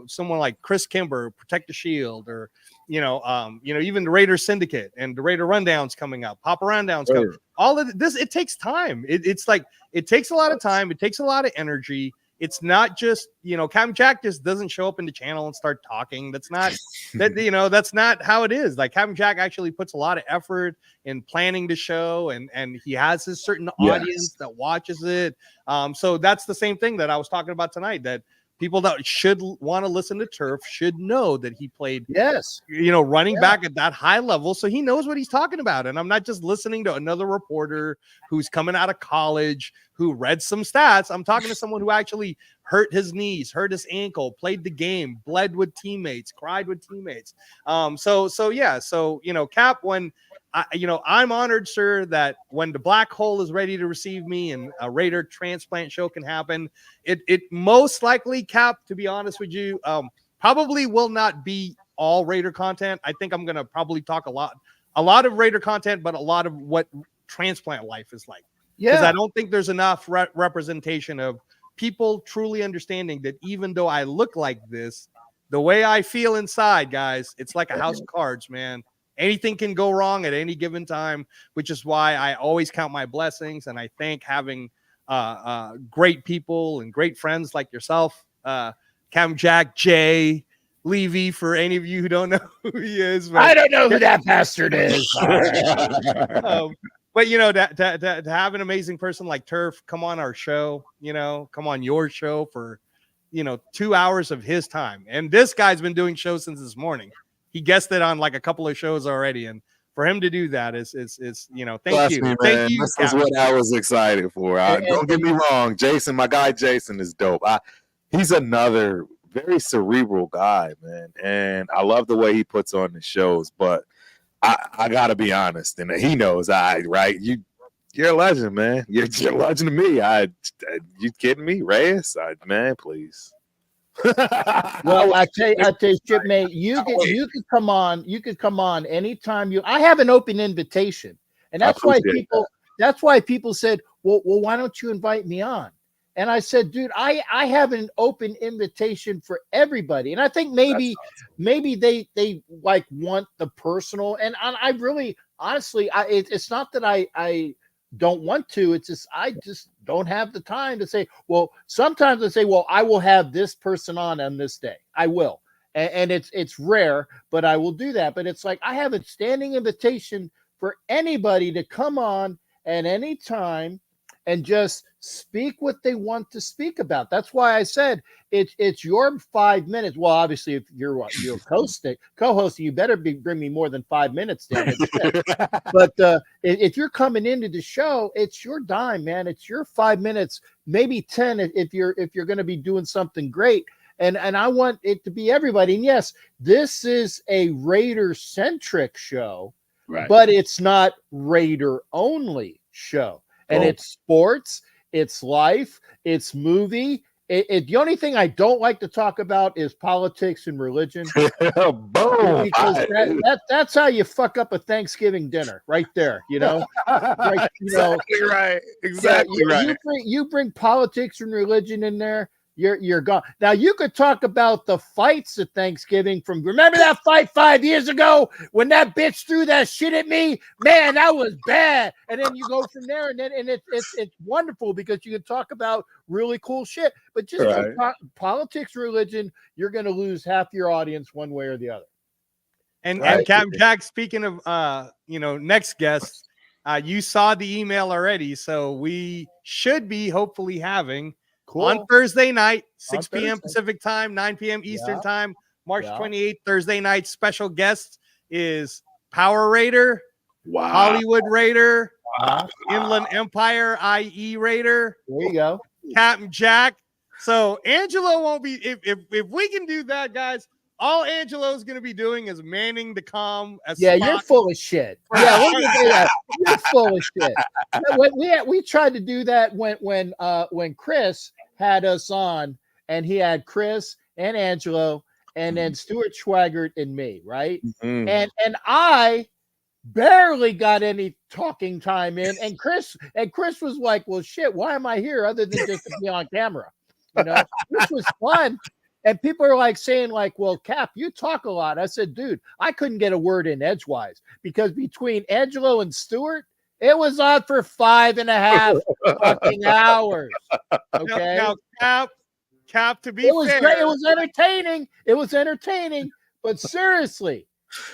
someone like Chris Kimber, Protect the Shield, or even the Raider Syndicate and the Raider Rundowns coming up, Papa Rundowns coming. All of this, it takes time. It's like it takes a lot of time. It takes a lot of energy. It's not just, Captain Jack just doesn't show up in the channel and start talking. That's not that's not how it is. Like Captain Jack actually puts a lot of effort in planning the show, and he has his certain audience that watches it. So that's the same thing that I was talking about tonight, that people that should want to listen to Turf should know that he played, running back at that high level. So he knows what he's talking about. And I'm not just listening to another reporter who's coming out of college, who read some stats. I'm talking to someone who actually hurt his knees, hurt his ankle, played the game, bled with teammates, cried with teammates. Cap, when I'm honored, sir, that when the black hole is ready to receive me and a Raider transplant show can happen, it most likely, Cap, to be honest with you, probably will not be all Raider content. I think I'm going to probably talk a lot of Raider content, but a lot of what transplant life is like. Because I don't think there's enough representation of people truly understanding that even though I look like this, the way I feel inside, guys, it's like a house of cards, man. Anything can go wrong at any given time, which is why I always count my blessings. And I think having great people and great friends like yourself, Cam Jack, Jay, Levy, for any of you who don't know who he is. I don't know who that bastard is. But to have an amazing person like Turf come on our show, come on your show for 2 hours of his time. And this guy's been doing shows since this morning. He guested on like a couple of shows already, and for him to do that is thank you. Thank you. This is what I was excited for. Don't get me wrong, Jason, my guy Jason is dope. He's another very cerebral guy, man, and I love the way he puts on the shows. But I gotta be honest, and he knows right. You're a legend, man. You're a legend to me. You kidding me, Reyes? Man, please. Well, I tell you, Chipmate, you could come on. You could come on anytime I have an open invitation, and that's why people said, well, why don't you invite me on? And I said, dude, I have an open invitation for everybody, and I think maybe they like want the personal, and I really honestly, it's not that I don't want to. It's just I just don't have the time to say. Well, sometimes I say, well, I will have this person on this day. I will, and it's rare, but I will do that. But it's like I have a standing invitation for anybody to come on at any time and just speak what they want to speak about. That's why I said it's your 5 minutes. Well, obviously, if you're co-hosting, you better bring me more than 5 minutes, damn it. But if you're coming into the show, it's your dime, man. It's your 5 minutes, maybe 10 if you're going to be doing something great. And I want it to be everybody. And yes, this is a Raider-centric show, right, but it's not Raider-only show. And it's sports, it's life, it's movie. The only thing I don't like to talk about is politics and religion. Boom! Because that's how you fuck up a Thanksgiving dinner, right there. Right, exactly right. Exactly right. You bring politics and religion in there, you're gone. Now you could talk about the fights at Thanksgiving. Remember that fight 5 years ago when that bitch threw that shit at me? Man, that was bad. And then you go from there, and it's wonderful because you can talk about really cool shit. But just politics, religion, you're going to lose half your audience one way or the other. And Captain Jack, speaking of next guest, you saw the email already, so we should be hopefully having. Cool. On Thursday night, 6 p.m. Pacific time, 9 p.m. Eastern time, March 28th, Thursday night. Special guest is Power Raider, Hollywood Raider, Inland Empire, IE Raider. There you go. Captain Jack. So Angelo won't be, if we can do that, guys, all Angelo's going to be doing is manning the comm. You're full of shit. Yeah, we're gonna do that. You're full of shit. We tried to do that when Chris had us on, and he had Chris and Angelo, and then Stuart Schwaggart and me, right? And I barely got any talking time in, and Chris was like, well, shit, why am I here other than just to be on camera? This was fun. And people are like saying, like, well, Cap, you talk a lot. I said, dude, I couldn't get a word in edgewise because between Angelo and Stuart, it was on for 5.5 fucking hours. Okay. Now, Cap, to be fair, great. It was entertaining. It was entertaining, but seriously.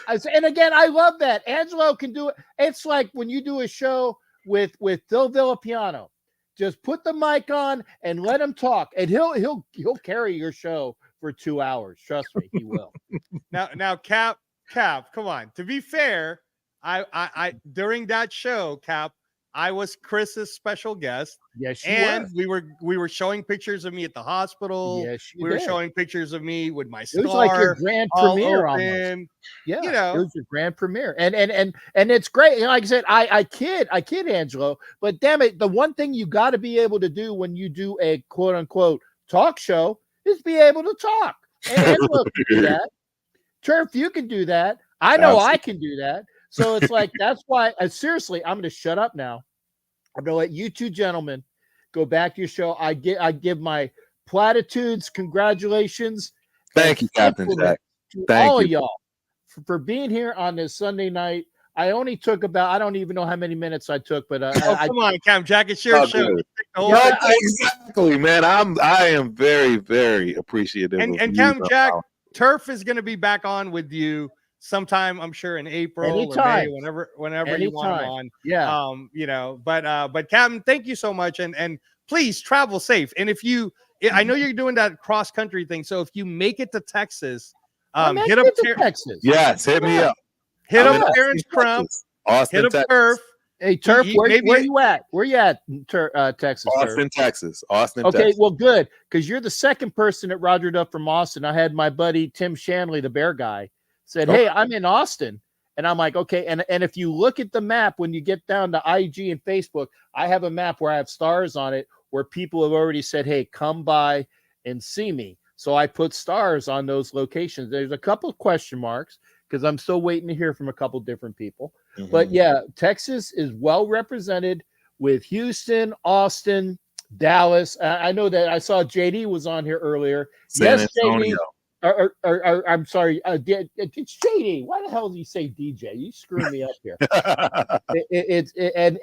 And again, I love that. Angelo can do it. It's like when you do a show with Phil Villapiano. Just put the mic on and let him talk, and he'll carry your show for 2 hours. Trust me, he will. Now, Cap, come on. To be fair, I during that show, Cap, I was Chris's special guest. Yes, we were showing pictures of me at the hospital. Yes, we were showing pictures of me with my scar. It was like your grand premiere almost. Yeah, it was your grand premiere, and it's great. Like I said, I kid Angelo, but damn it, the one thing you got to be able to do when you do a quote unquote talk show is be able to talk. And Angelo can do that. Turf, you can do that. I know I can do that. So it's like, that's why, seriously, I'm going to shut up now. I'm going to let you two gentlemen go back to your show. I give my platitudes, congratulations. Thank you, Captain Jack. Thank all of y'all for being here on this Sunday night. I only took about, I don't even know how many minutes I took, but come on, Cam Jack, it's your show. Exactly, man. I am very, very appreciative. And Cam Jack, Turf is going to be back on with you sometime, I'm sure, in April or May, whenever you want him on. Yeah. But Captain, thank you so much, and please travel safe. And if you, I know you're doing that cross country thing, so if you make it to Texas, hit up Texas. Yes, hit me up. Hit up Terence Crump. Austin, hit up Turf. Hey, Turf, where you at? Where you at, Texas? Austin, Texas. Austin, okay, Texas. Well, good, because you're the second person that rogered up from Austin. I had my buddy Tim Shanley, the bear guy, said, hey, I'm in Austin. And I'm like, okay. And if you look at the map, when you get down to IG and Facebook, I have a map where I have stars on it where people have already said, hey, come by and see me. So I put stars on those locations. There's a couple of question marks because I'm still waiting to hear from a couple different people. Mm-hmm. But yeah, Texas is well represented with Houston, Austin, Dallas. I know that I saw JD was on here earlier. San Antonio. JD. Or I'm sorry, it's JD. Why the hell do you say DJ? You screwed me up here.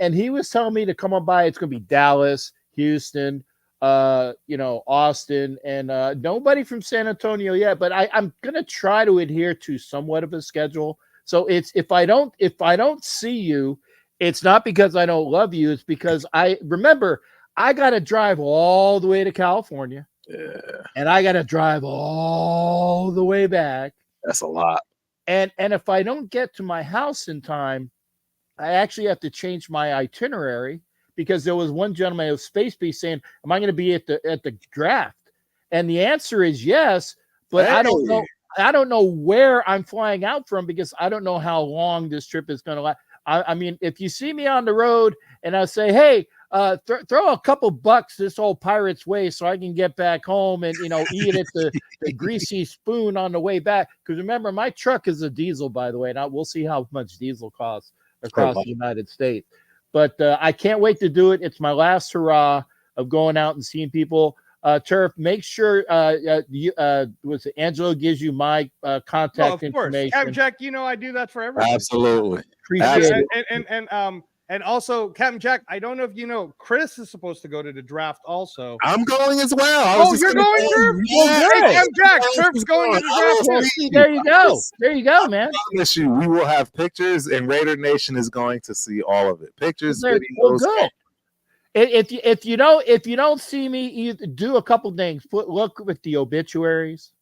And he was telling me to come on by. It's going to be Dallas, Houston, Austin, and nobody from San Antonio yet. But I'm going to try to adhere to somewhat of a schedule. So it's if I don't see you, it's not because I don't love you. It's because I got to drive all the way to California. Yeah. And I got to drive all the way back. That's a lot. And if I don't get to my house in time, I actually have to change my itinerary because there was one gentleman of Space Beast saying, am I going to be at the draft? And the answer is yes, but I don't know where I'm flying out from because I don't know how long this trip is going to last. I mean, if you see me on the road and I say, hey, throw a couple bucks this old Pirate's Way so I can get back home and, eat at the greasy spoon on the way back. Because remember, my truck is a diesel, by the way. Now we'll see how much diesel costs across the United States. But I can't wait to do it. It's my last hurrah of going out and seeing people. Turf, make sure Angelo gives you my contact information. Captain Jack, I do that for everyone. Absolutely. Appreciate it. And also, Captain Jack, I don't know if you know, Chris is supposed to go to the draft also. I'm going as well. You're going, Turf? Yeah. Hey, Captain Jack, Turf's going to the draft. There you go. There you go, man. I promise you, we will have pictures, and Raider Nation is going to see all of it. Pictures, videos. Well, good. If you don't see me, you do a couple things. Look with the obituaries.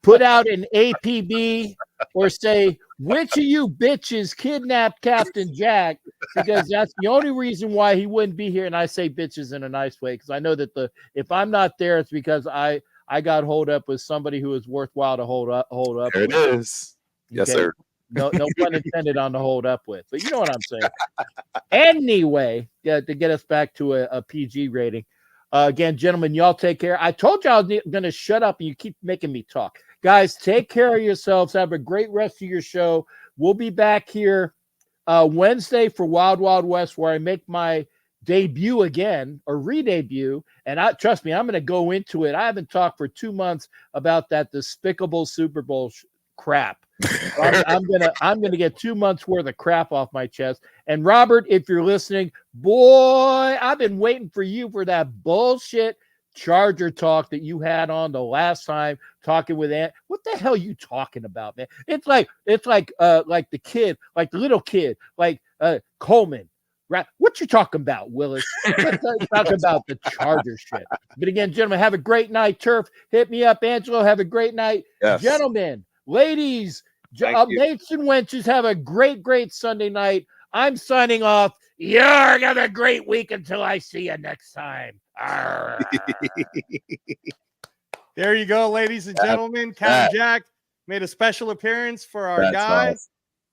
Put out an APB or say, which of you bitches kidnapped Captain Jack? Because that's the only reason why he wouldn't be here. And I say bitches in a nice way because I know that if I'm not there, it's because I got hold up with somebody who is worthwhile to hold up. There it is. Yes, sir. No pun intended on the hold up with, but you know what I'm saying. Anyway, to get us back to a PG rating, Again, gentlemen, y'all take care. I told you I was going to shut up, and you keep making me talk. Guys, take care of yourselves. Have a great rest of your show. We'll be back here Wednesday for Wild Wild West, where I make my debut again, or re-debut. And trust me, I'm going to go into it. I haven't talked for 2 months about that despicable Super Bowl crap. I'm gonna get 2 months worth of crap off my chest. And Robert, if you're listening, boy, I've been waiting for you for that bullshit Charger talk that you had on the last time talking with Ant. What the hell are you talking about, man? It's like the kid, like the little kid, like Coleman. Right? What you talking about, Willis? Let's talk about the Charger shit. But again, gentlemen, have a great night. Turf, hit me up. Angelo, have a great night. Yes. Gentlemen, ladies, mates and wenches, have a great, great Sunday night. I'm signing off. You're have a great week until I see you next time. There you go, ladies and gentlemen. Captain Jack made a special appearance for our guy, awesome.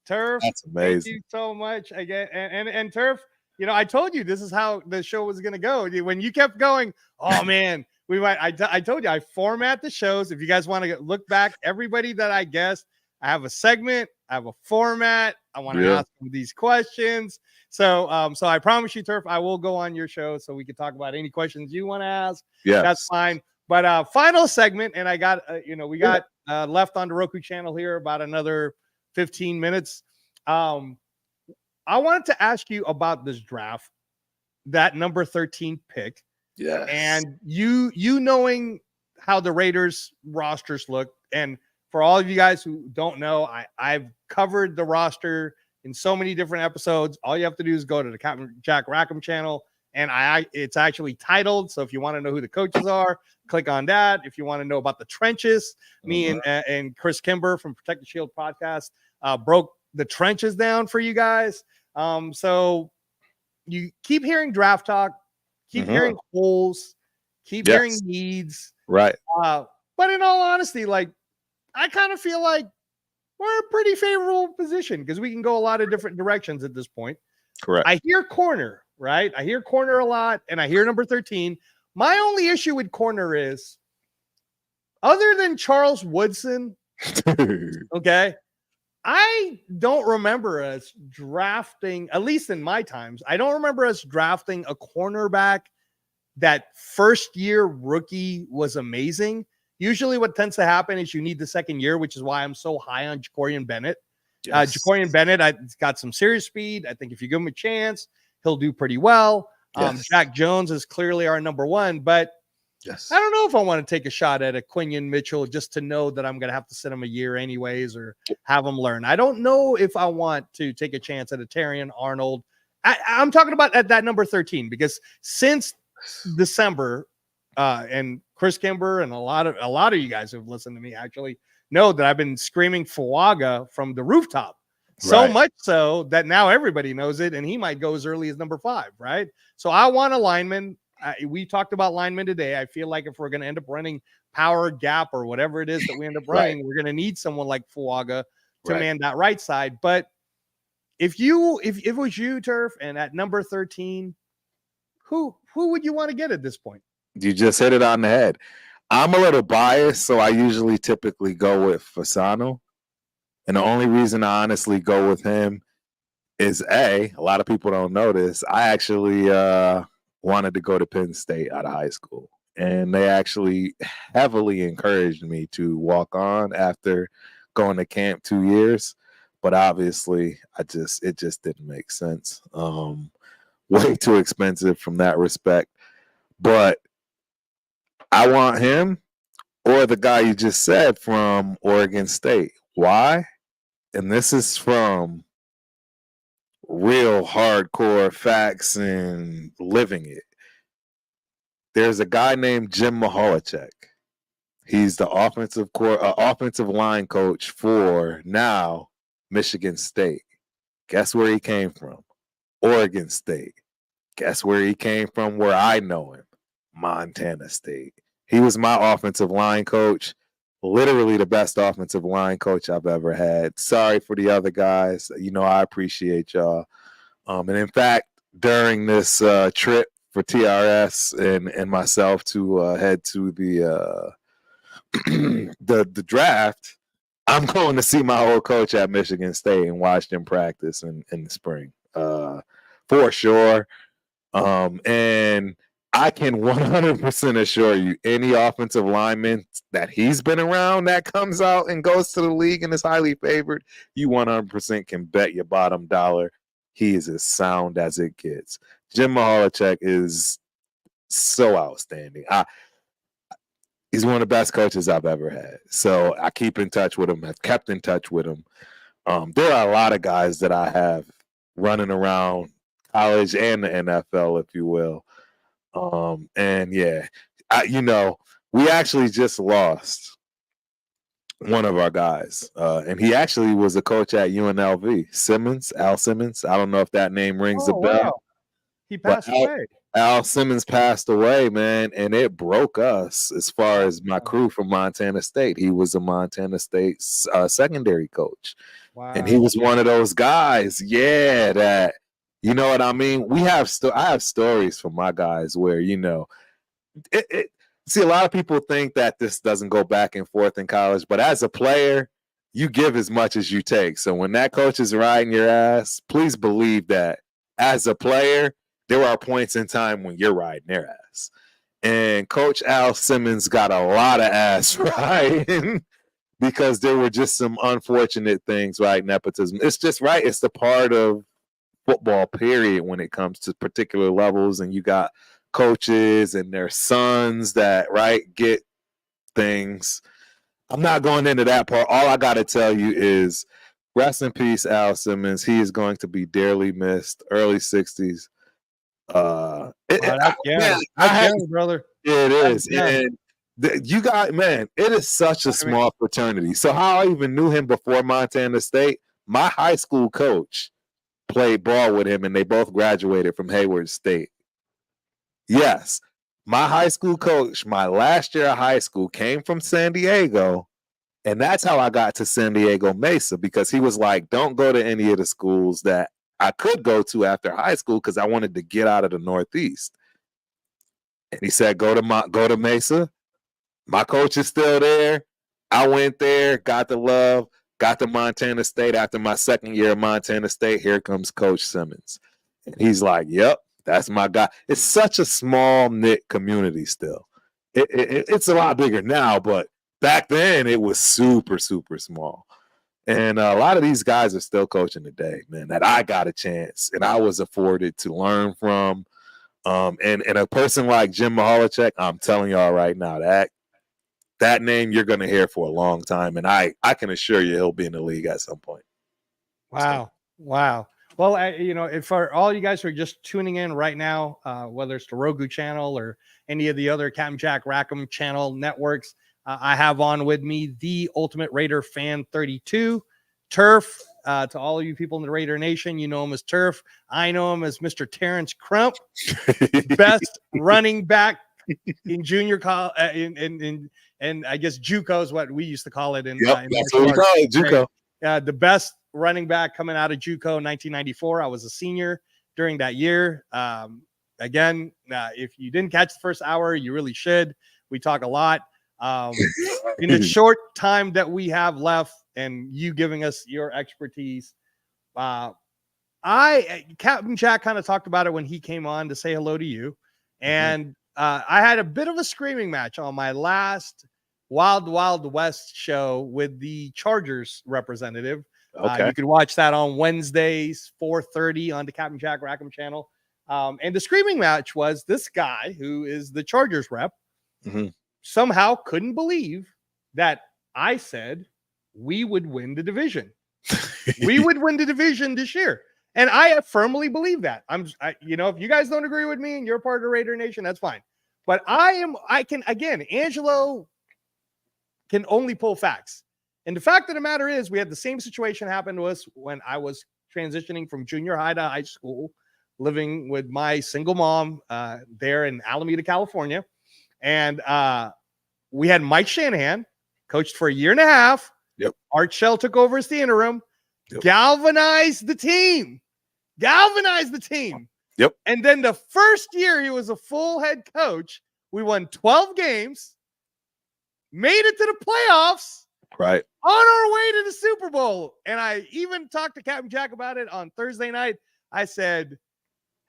Turf. That's amazing. Thank you so much again. And Turf, I told you this is how the show was going to go. When you kept going, oh man, we might. I told you I format the shows. If you guys want to look back, everybody that I guessed, I have a segment, I have a format. I want to ask them these questions. So I promise you, Turf, I will go on your show so we can talk about any questions you want to ask. Yeah, that's fine. But final segment, and I got we got left on the Roku channel here about another 15 minutes. I wanted to ask you about this draft, that number 13 pick. Yeah. And you knowing how the Raiders rosters look, and for all of you guys who don't know, I've covered the roster in so many different episodes. All you have to do is go to the Captain Jack Rackham channel, and it's actually titled. So if you want to know who the coaches are, click on that. If you want to know about the trenches, me and Chris Kimber from Protect the Shield podcast broke the trenches down for you guys. So you keep hearing draft talk, keep hearing holes, keep hearing needs. Right. But in all honesty, like, I kind of feel like we're in a pretty favorable position because we can go a lot of different directions at this point. Correct. I hear corner, right? I hear corner a lot, and I hear number 13. My only issue with corner is, other than Charles Woodson, okay, I don't remember us drafting, at least in my times, I don't remember us drafting a cornerback that first year rookie was amazing. Usually what tends to happen is you need the second year, which is why I'm so high on Jacorian Bennett. Yes. Jacorian Bennett, he's got some serious speed. I think if you give him a chance, he'll do pretty well. Jack Jones is clearly our number one, but I don't know if I want to take a shot at a Quinion Mitchell just to know that I'm going to have to sit him a year anyways or have him learn. I don't know if I want to take a chance at a Terrion Arnold. I'm talking about at that number 13 because since December, and Chris Kimber and a lot of you guys who've listened to me actually know that I've been screaming Fuaga from the rooftop. So much so that now everybody knows it, and he might go as early as number 5, right? So I want a lineman. We talked about linemen today. I feel like if we're going to end up running power gap or whatever it is that we end up running, we're going to need someone like Fuaga to man that right side. But if it was you, Turf, and at number 13, who would you want to get at this point? You just hit it on the head. I'm a little biased, so I usually typically go with Fasano. And the only reason I honestly go with him is a lot of people don't know this. I actually wanted to go to Penn State out of high school. And they actually heavily encouraged me to walk on after going to camp 2 years. But obviously, it just didn't make sense. Way too expensive from that respect. But I want him or the guy you just said from Oregon State. Why? And this is from real hardcore facts and living it. There's a guy named Jim Maholichek. He's the offensive line coach for now Michigan State. Guess where he came from? Oregon State. Guess where he came from where I know him? Montana State. He was my offensive line coach, literally the best offensive line coach I've ever had. Sorry for the other guys. I appreciate y'all. And in fact, during this trip for TRS and myself to head to the the draft, I'm going to see my old coach at Michigan State and watch them practice in the spring, for sure. And I can 100% assure you, any offensive lineman that he's been around that comes out and goes to the league and is highly favored, you 100% can bet your bottom dollar he is as sound as it gets. Jim Michalczek is so outstanding. He's one of the best coaches I've ever had. So I keep in touch with him. I've kept in touch with him. There are a lot of guys that I have running around college and the NFL, if you will. And yeah, we actually just lost one of our guys. And he actually was a coach at UNLV, Al Simmons. I don't know if that name rings a bell. Wow. He passed away. Al Simmons passed away, man, and it broke us as far as my crew from Montana State. He was a Montana State secondary coach. Wow. And he was one of those guys, that, you know what I mean? I have stories from my guys where, see, a lot of people think that this doesn't go back and forth in college, but as a player, you give as much as you take. So when that coach is riding your ass, please believe that as a player, there are points in time when you're riding their ass. And Coach Al Simmons got a lot of ass riding because there were just some unfortunate things, right? Nepotism. It's just right. It's the part of football, period, when it comes to particular levels. And you got coaches and their sons that, get things. I'm not going into that part. All I got to tell you is rest in peace, Al Simmons. He is going to be dearly missed. Early 60s. Brother. It is. And you got, man, it is such a small fraternity. So how I even knew him before Montana State, my high school coach played ball with him, and they both graduated from Hayward State. Yes, my high school coach, my last year of high school, came from San Diego, and that's how I got to San Diego Mesa, because he was like, don't go to any of the schools that I could go to after high school because I wanted to get out of the Northeast. And he said, go to Mesa. My coach is still there. I went there, got the love, got to Montana State. After my second year of Montana State, here comes Coach Simmons. And he's like, yep, that's my guy. It's such a small knit community still. It's a lot bigger now, but back then it was super, super small. And a lot of these guys are still coaching today, man, that I got a chance and I was afforded to learn from. And a person like Jim Michalczek, I'm telling y'all right now, that name you're going to hear for a long time. And I can assure you he'll be in the league at some point. Wow. Wow. Well, for all you guys who are just tuning in right now, whether it's the Roku channel or any of the other Captain Jack Rackham channel networks, I have on with me the Ultimate Raider Fan32, Turf. To all of you people in the Raider Nation, you know him as Turf. I know him as Mr. Terence Crump, best running back in junior college, and I guess JUCO is what we used to call it. That's what we call it, JUCO. The best running back coming out of JUCO in 1994. I was a senior during that year. Again, if you didn't catch the first hour, you really should. We talk a lot. In the short time that we have left and you giving us your expertise, Captain Jack kind of talked about it when he came on to say hello to you. And I had a bit of a screaming match on my last Wild Wild West show with the Chargers representative. You could watch that on Wednesdays, 4:30 on the Captain Jack Rackham channel. And the screaming match was this guy who is the Chargers rep. Somehow couldn't believe that I said we would win the division. We would win the division this year. And I firmly believe that. If you guys don't agree with me and you're part of the Raider Nation, that's fine. But Angelo can only pull facts. And the fact of the matter is we had the same situation happen to us when I was transitioning from junior high to high school, living with my single mom there in Alameda, California. And we had Mike Shanahan, coached for a year and a half. Yep. Art Shell took over as the interim. Yep. Galvanized the team. Yep. And then the first year he was a full head coach, we won 12 games, made it to the playoffs, Right. on our way to the Super Bowl. And I even talked to Captain Jack about it on Thursday night. I said,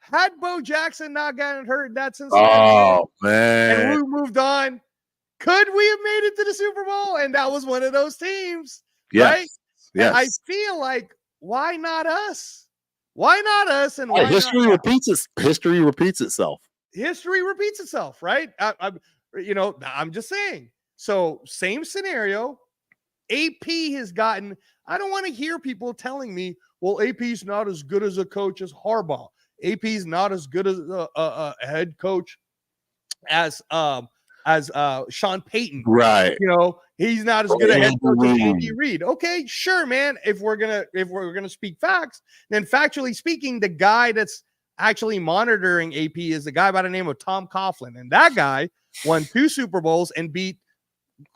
had Bo Jackson not gotten hurt in that Cincinnati game, man, and we moved on, could we have made it to the Super Bowl? And that was one of those teams, right? Yes. And I feel like, why not us? Why not us? And why history not repeats it. History repeats itself. History repeats itself, right? I'm just saying. So same scenario. AP has gotten. I don't want to hear people telling me, well, AP's not as good as a coach as Harbaugh. AP's not as good as a head coach as Sean Payton. Right. He's not as good a head coach as Andy Reid. Okay, sure, man. If we're gonna speak facts, then factually speaking, the guy that's actually monitoring AP is the guy by the name of Tom Coughlin, and that guy won 2 Super Bowls and beat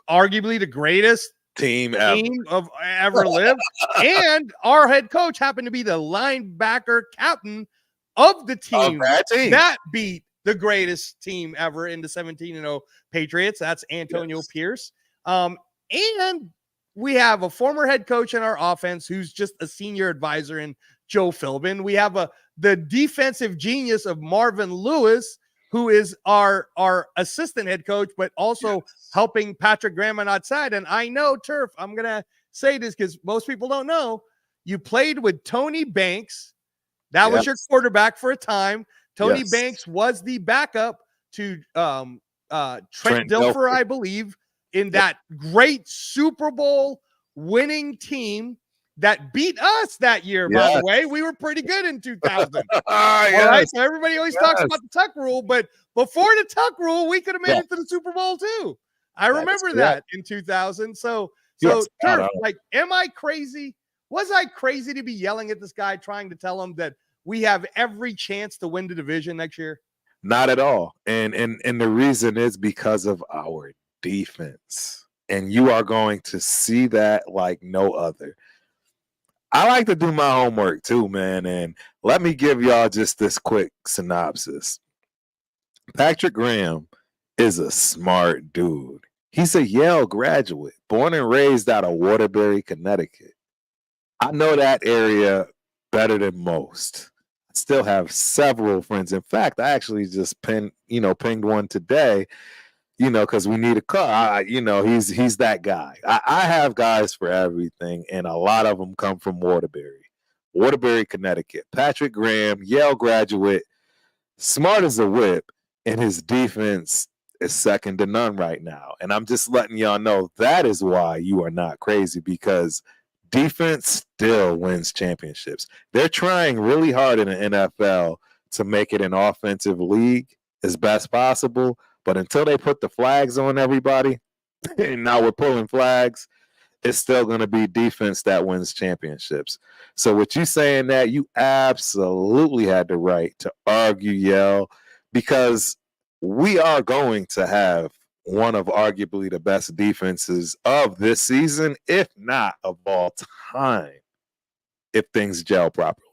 arguably the greatest team ever lived. And our head coach happened to be the linebacker captain of the team that beat the greatest team ever in the 17-0 Patriots. That's Antonio Pierce. And we have a former head coach in our offense who's just a senior advisor in Joe Philbin. We have the defensive genius of Marvin Lewis, who is our assistant head coach, but also helping Patrick Graham on outside. And I know, Turf, I'm going to say this because most people don't know, you played with Tony Banks. That was your quarterback for a time. Tony Banks was the backup to Trent Dilfer, I believe, in that great Super Bowl winning team that beat us that year, by the way. We were pretty good in 2000. All right, so everybody always talks about the Tuck rule, but before the Tuck rule, we could have made it to the Super Bowl too. I remember that in 2000. So Turf, like, am I crazy? Was I crazy to be yelling at this guy trying to tell him that we have every chance to win the division next year? Not at all. And the reason is because of our defense. And you are going to see that like no other. I like to do my homework too, man. And let me give y'all just this quick synopsis. Patrick Graham is a smart dude. He's a Yale graduate, born and raised out of Waterbury, Connecticut. I know that area better than most. I still have several friends. In fact, I actually just pinged one today, because we need a car. He's that guy. I have guys for everything, and a lot of them come from Waterbury, Connecticut. Patrick Graham, Yale graduate, smart as a whip, and his defense is second to none right now. And I'm just letting y'all know that is why you are not crazy, because defense still wins championships. They're trying really hard in the NFL to make it an offensive league as best possible. But until they put the flags on everybody, and now we're pulling flags, it's still going to be defense that wins championships. So with you saying that, you absolutely had the right to argue, Yale, because we are going to have one of arguably the best defenses of this season, if not of all time, if things gel properly.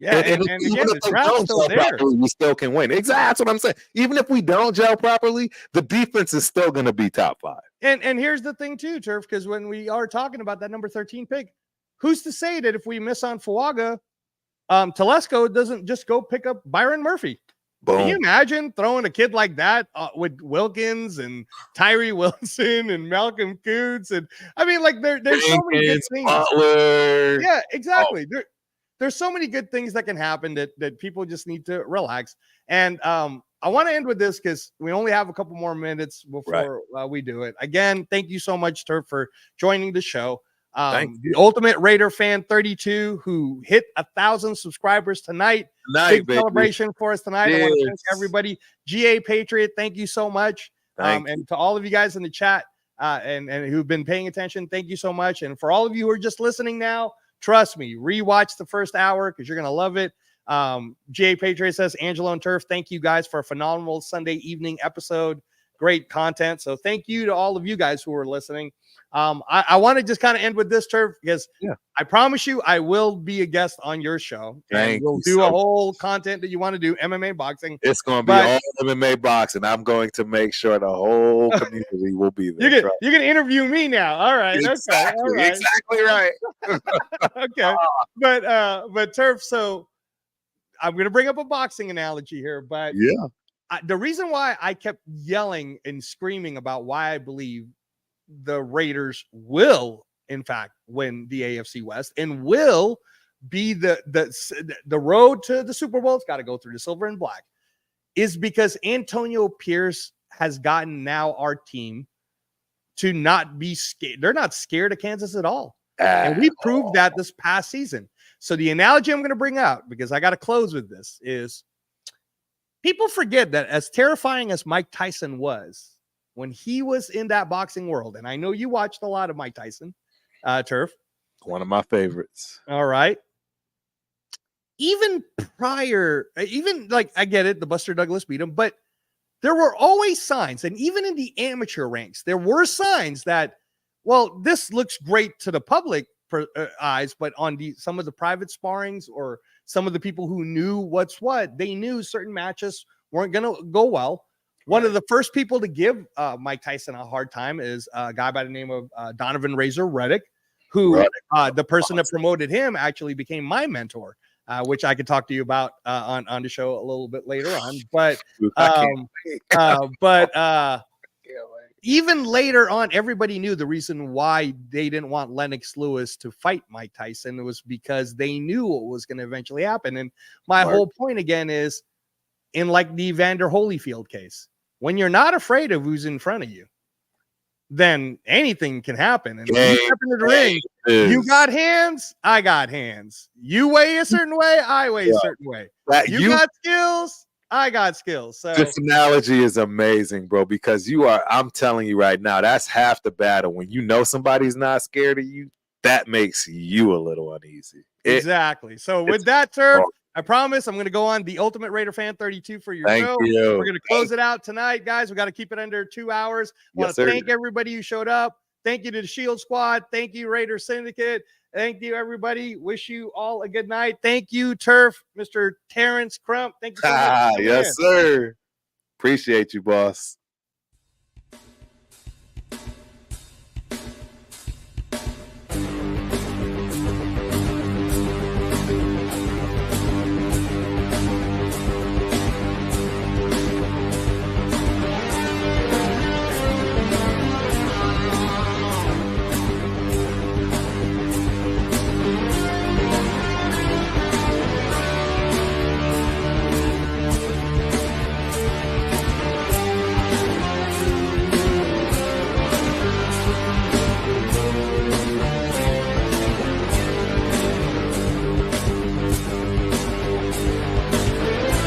Yeah, and again, the draft's still there. Properly, we still can win. Exactly, that's what I'm saying. Even if we don't gel properly, the defense is still going to be top 5. And here's the thing too, Turf, because when we are talking about that number 13 pick, who's to say that if we miss on Fuaga, Telesco doesn't just go pick up Byron Murphy? Boom. Can you imagine throwing a kid like that with Wilkins and Tyree Wilson and Malcolm Coots? And I mean, like there's so many good things. Butler. Yeah, exactly. There's so many good things that can happen that people just need to relax. And I want to end with this because we only have a couple more minutes before we do it. Again, thank you so much, Turf, for joining the show. The Ultimate Raider Fan32, who hit 1,000 subscribers tonight. Big celebration for us tonight. I want to thank everybody. GA Patriot, thank you so much. And to all of you guys in the chat and who've been paying attention, thank you so much. And for all of you who are just listening now, trust me, rewatch the first hour because you're going to love it. GA Patriot says, Angelo and Turf, thank you guys for a phenomenal Sunday evening episode. great content. So thank you to all of you guys who are listening. I want to just kind of end with this, Turf, because I promise you I will be a guest on your show. And we'll do a whole content that you want to do, MMA, boxing. It's going to be all MMA boxing. I'm going to make sure the whole community will be there. You're gonna interview me now. All right. Exactly. Okay. All right. Exactly right. Okay. But Turf, so I'm gonna bring up a boxing analogy here, but the reason why I kept yelling and screaming about why I believe the Raiders will, in fact, win the AFC West and will be the road to the Super Bowl. It's got to go through the silver and black, is because Antonio Pierce has gotten now our team to not be scared. They're not scared of Kansas at all. And we proved that this past season. So the analogy I'm going to bring out, because I got to close with this, is people forget that as terrifying as Mike Tyson was when he was in that boxing world, and I know you watched a lot of Mike Tyson, Turf. One of my favorites. All right. Even prior, even like, I get it, the Buster Douglas beat him, but there were always signs, and even in the amateur ranks, there were signs that, well, this looks great to the public eyes, but on some of the private sparrings or some of the people who knew what's what, they knew certain matches weren't going to go well. One of the first people to give Mike Tyson a hard time is a guy by the name of Donovan Razor Reddick, who the person that promoted him actually became my mentor, which I could talk to you about on the show a little bit later on. But even later on, everybody knew the reason why they didn't want Lennox Lewis to fight Mike Tyson. It was because they knew what was going to eventually happen. And my whole point again is, in like the Evander Holyfield case, when you're not afraid of who's in front of you, then anything can happen. And when you step into the ring, you got hands, I got hands. You weigh a certain way, I weigh a certain way. You got skills, I got skills. So this analogy is amazing, bro, because I'm telling you right now, that's half the battle. When you know somebody's not scared of you, that makes you a little uneasy. Exactly. So with that, Turf, I promise I'm going to go on the Ultimate Raider Fan32 for your show. We're going to close it out tonight, guys. We got to keep it under 2 hours. I want to thank everybody who showed up. Thank you to the Shield Squad. Thank you, Raider Syndicate. Thank you, everybody. Wish you all a good night. Thank you, Turf, Mr. Terence Crump. Thank you so much. Yes, sir. Appreciate you, boss.